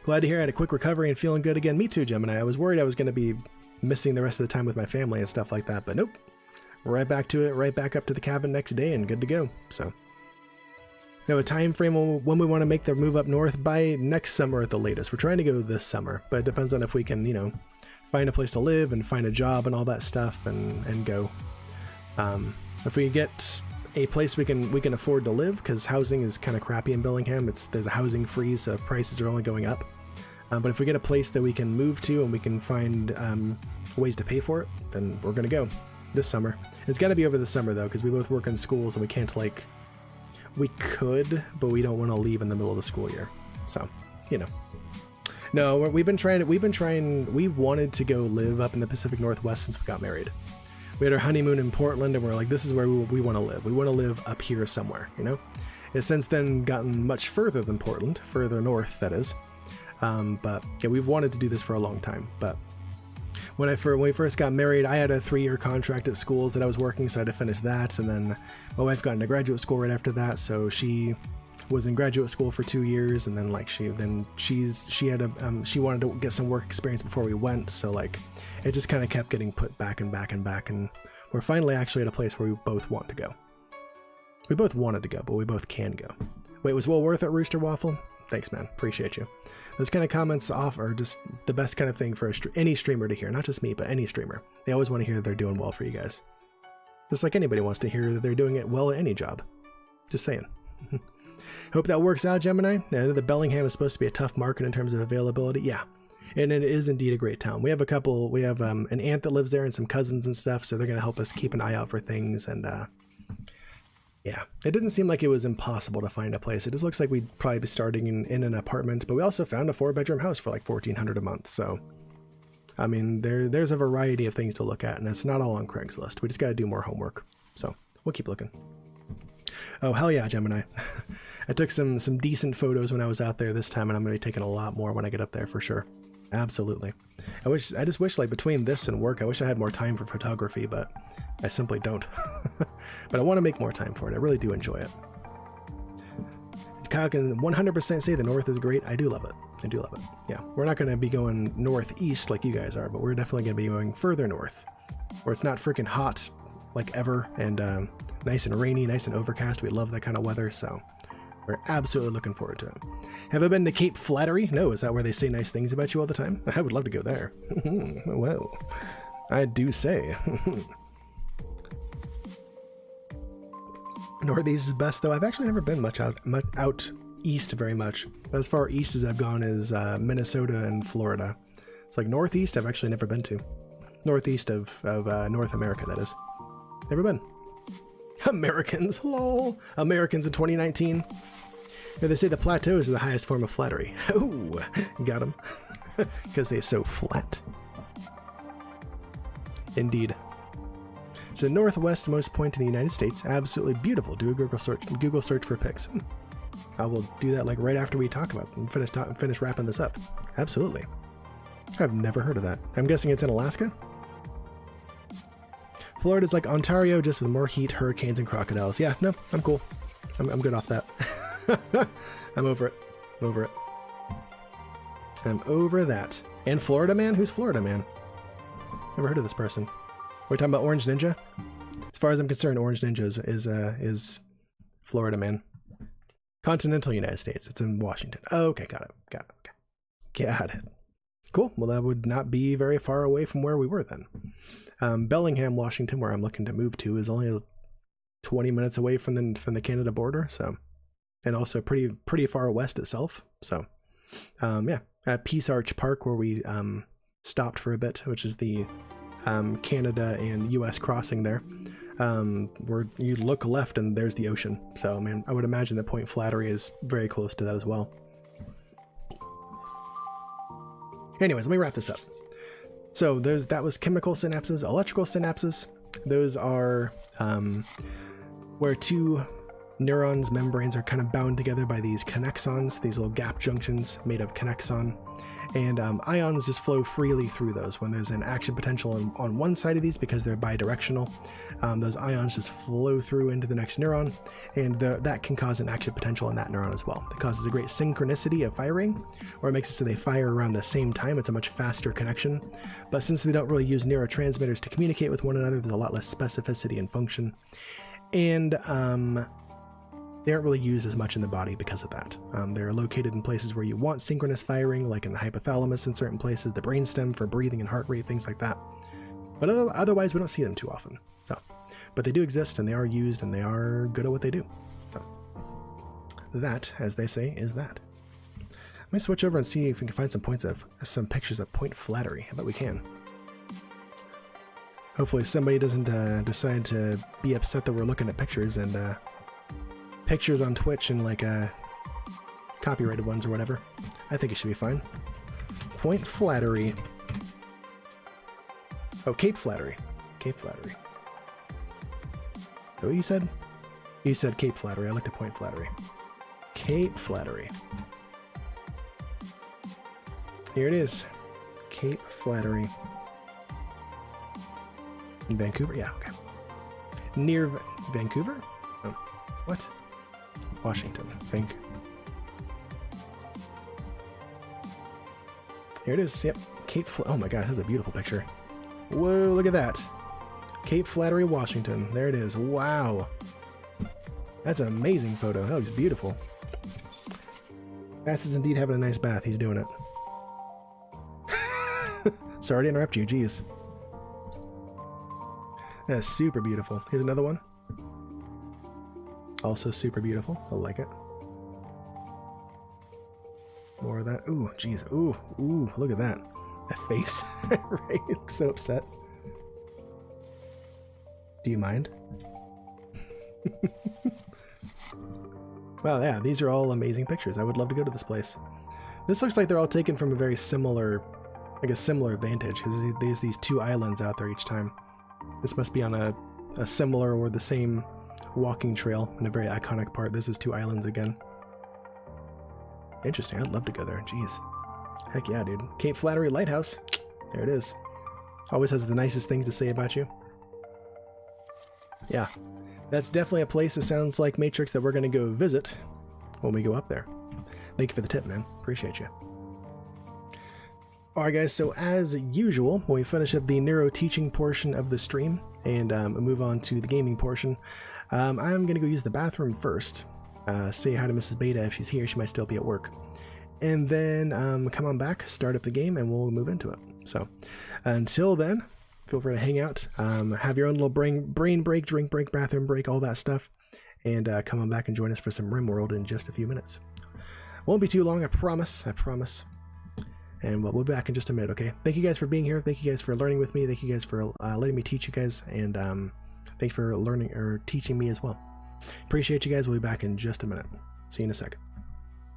Glad to hear I had a quick recovery and feeling good again. Me too, Gemini. I was worried I was going to be missing the rest of the time with my family and stuff like that, but nope. Right back to it, right back up to the cabin next day and good to go. So, we have a time frame when we want to make the move up north by next summer at the latest. We're trying to go this summer, but it depends on if we can, you know, find a place to live and find a job and all that stuff and go. If we get a place we can afford to live, because housing is kind of crappy in Bellingham. There's a housing freeze, so prices are only going up. But if we get a place that we can move to and we can find ways to pay for it, then we're gonna go this summer. It's got to be over the summer though, because we both work in schools and we can't like. We could, but we don't want to leave in the middle of the school year. So, you know. No, we wanted to go live up in the Pacific Northwest since we got married. We had our honeymoon in Portland and we're like, this is where we want to live. We want to live up here somewhere, you know? It's since then gotten much further than Portland, further north, that is. But yeah, we've wanted to do this for a long time. But when we first got married, I had a 3-year contract at schools that I was working, so I had to finish that. And then my wife got into graduate school right after that, so she was in graduate school for 2 years, and then like she wanted to get some work experience before we went. So like it just kind of kept getting put back and back and back, and we're finally actually at a place where we both want to go. We both wanted to go, but we both can go. Wait, was well worth it, Rooster Waffle? Thanks, man. Appreciate you. Those kind of comments are just the best kind of thing for any streamer to hear. Not just me, but any streamer. They always want to hear they're doing well for you guys. Just like anybody wants to hear that they're doing it well at any job. Just saying. Hope that works out, Gemini. I know that Bellingham is supposed to be a tough market in terms of availability. Yeah. And it is indeed a great town. We have an aunt that lives there and some cousins and stuff, so they're going to help us keep an eye out for things. And yeah, it didn't seem like it was impossible to find a place. It just looks like we'd probably be starting in an apartment, but we also found a 4-bedroom house for like $1,400 a month. So, I mean, there's a variety of things to look at, and it's not all on Craigslist. We just got to do more homework. So we'll keep looking. Oh, hell yeah, Gemini. I took some decent photos when I was out there this time, and I'm going to be taking a lot more when I get up there for sure. Absolutely. I just wish like between this and work, I wish I had more time for photography, but I simply don't. But I want to make more time for it. I really do enjoy it. Kyle can 100% say the north is great. I do love it. I do love it. Yeah, we're not going to be going northeast like you guys are, but we're definitely going to be going further north, where it's not freaking hot like ever, and nice and rainy, nice and overcast. We love that kind of weather, so we're absolutely looking forward to it. Have I been to Cape Flattery? No, is that where they say nice things about you all the time? I would love to go there. Whoa, I do say. Northeast is best, though. I've actually never been much out east very much. As far east as I've gone is Minnesota and Florida. It's like northeast I've actually never been to. Northeast of North America, that is. Never been. Americans, lol. Americans in 2019. Yeah, they say the plateaus are the highest form of flattery. Oh, got them. Because they're so flat. Indeed. So northwestmost point in the United States, absolutely beautiful. Do a Google search for pics. I will do that like right after we talk about and finish wrapping this up. Absolutely. I've never heard of that. I'm guessing it's in Alaska. Florida's like Ontario, just with more heat, hurricanes, and crocodiles. Yeah, no, I'm cool. I'm good off that. I'm over it. I'm over it. I'm over that. And Florida Man? Who's Florida Man? Never heard of this person. We're talking about Orange Ninja? As far as I'm concerned, Orange Ninja is Florida, man. Continental United States. It's in Washington. Oh, okay, got it. Okay. Got it. Cool. Well, that would not be very far away from where we were then. Bellingham, Washington, where I'm looking to move to, is only 20 minutes away from the Canada border. So, and also pretty far west itself. So, yeah, at Peace Arch Park, where we stopped for a bit, which is the Canada and U.S. crossing there. Where you look left and there's the ocean. So, I mean, I would imagine that Point Flattery is very close to that as well. Anyways, let me wrap this up. So that was chemical synapses. Electrical synapses, those are where two neurons' membranes are kind of bound together by these connexons, these little gap junctions made of connexon. And ions just flow freely through those. When there's an action potential on one side of these, because they're bidirectional, those ions just flow through into the next neuron, and that can cause an action potential in that neuron as well. It causes a great synchronicity of firing, or it makes it so they fire around the same time. It's a much faster connection. But since they don't really use neurotransmitters to communicate with one another, there's a lot less specificity and function. And they aren't really used as much in the body because of that. They're located in places where you want synchronous firing, like in the hypothalamus in certain places, the brainstem for breathing and heart rate, things like that. But otherwise, we don't see them too often. So, but they do exist, and they are used, and they are good at what they do. So, that, as they say, is that. Let me switch over and see if we can find some pictures of Point Flattery. I bet we can. Hopefully, somebody doesn't decide to be upset that we're looking at pictures and pictures on Twitch and like copyrighted ones or whatever. I think it should be fine. Point Flattery. Oh, Cape Flattery. Cape Flattery. Is that what you said? You said Cape Flattery. I looked at Point Flattery. Cape Flattery. Here it is. Cape Flattery. In Vancouver? Yeah, okay. Near Vancouver? Oh, what? Washington, I think. Here it is. Yep. Oh my god, that's a beautiful picture. Whoa, look at that. Cape Flattery, Washington. There it is. Wow. That's an amazing photo. That looks beautiful. Bass is indeed having a nice bath. He's doing it. Sorry to interrupt you. Jeez. That's super beautiful. Here's another one. Also super beautiful. I like it. More of that. Ooh, jeez. Ooh, look at that. That face. Right? He looks so upset. Do you mind? Wow, yeah, these are all amazing pictures. I would love to go to this place. This looks like they're all taken from a very similar, like a similar vantage, because there's these two islands out there each time. This must be on a similar or the same walking trail in a very iconic part. This is two islands again. Interesting. I'd love to go there. Jeez. Heck yeah, dude. Cape Flattery Lighthouse. There it is. Always has the nicest things to say about you. Yeah. That's definitely a place that sounds like Matrix that we're going to go visit when we go up there. Thank you for the tip, man. Appreciate you. Alright guys, so as usual, when we finish up the neuro teaching portion of the stream and move on to the gaming portion, I'm going to go use the bathroom first. Say hi to Mrs. Beta if she's here. She might still be at work. And then come on back, start up the game, and we'll move into it. So until then, feel free to hang out, have your own little brain break, drink break, bathroom break, all that stuff, and come on back and join us for some RimWorld in just a few minutes. Won't be too long, I promise. And we'll be back in just a minute, okay? Thank you guys for being here. Thank you guys for learning with me. Thank you guys for letting me teach you guys, and thank you for learning or teaching me as well. Appreciate you guys. We'll be back in just a minute. See you in a second.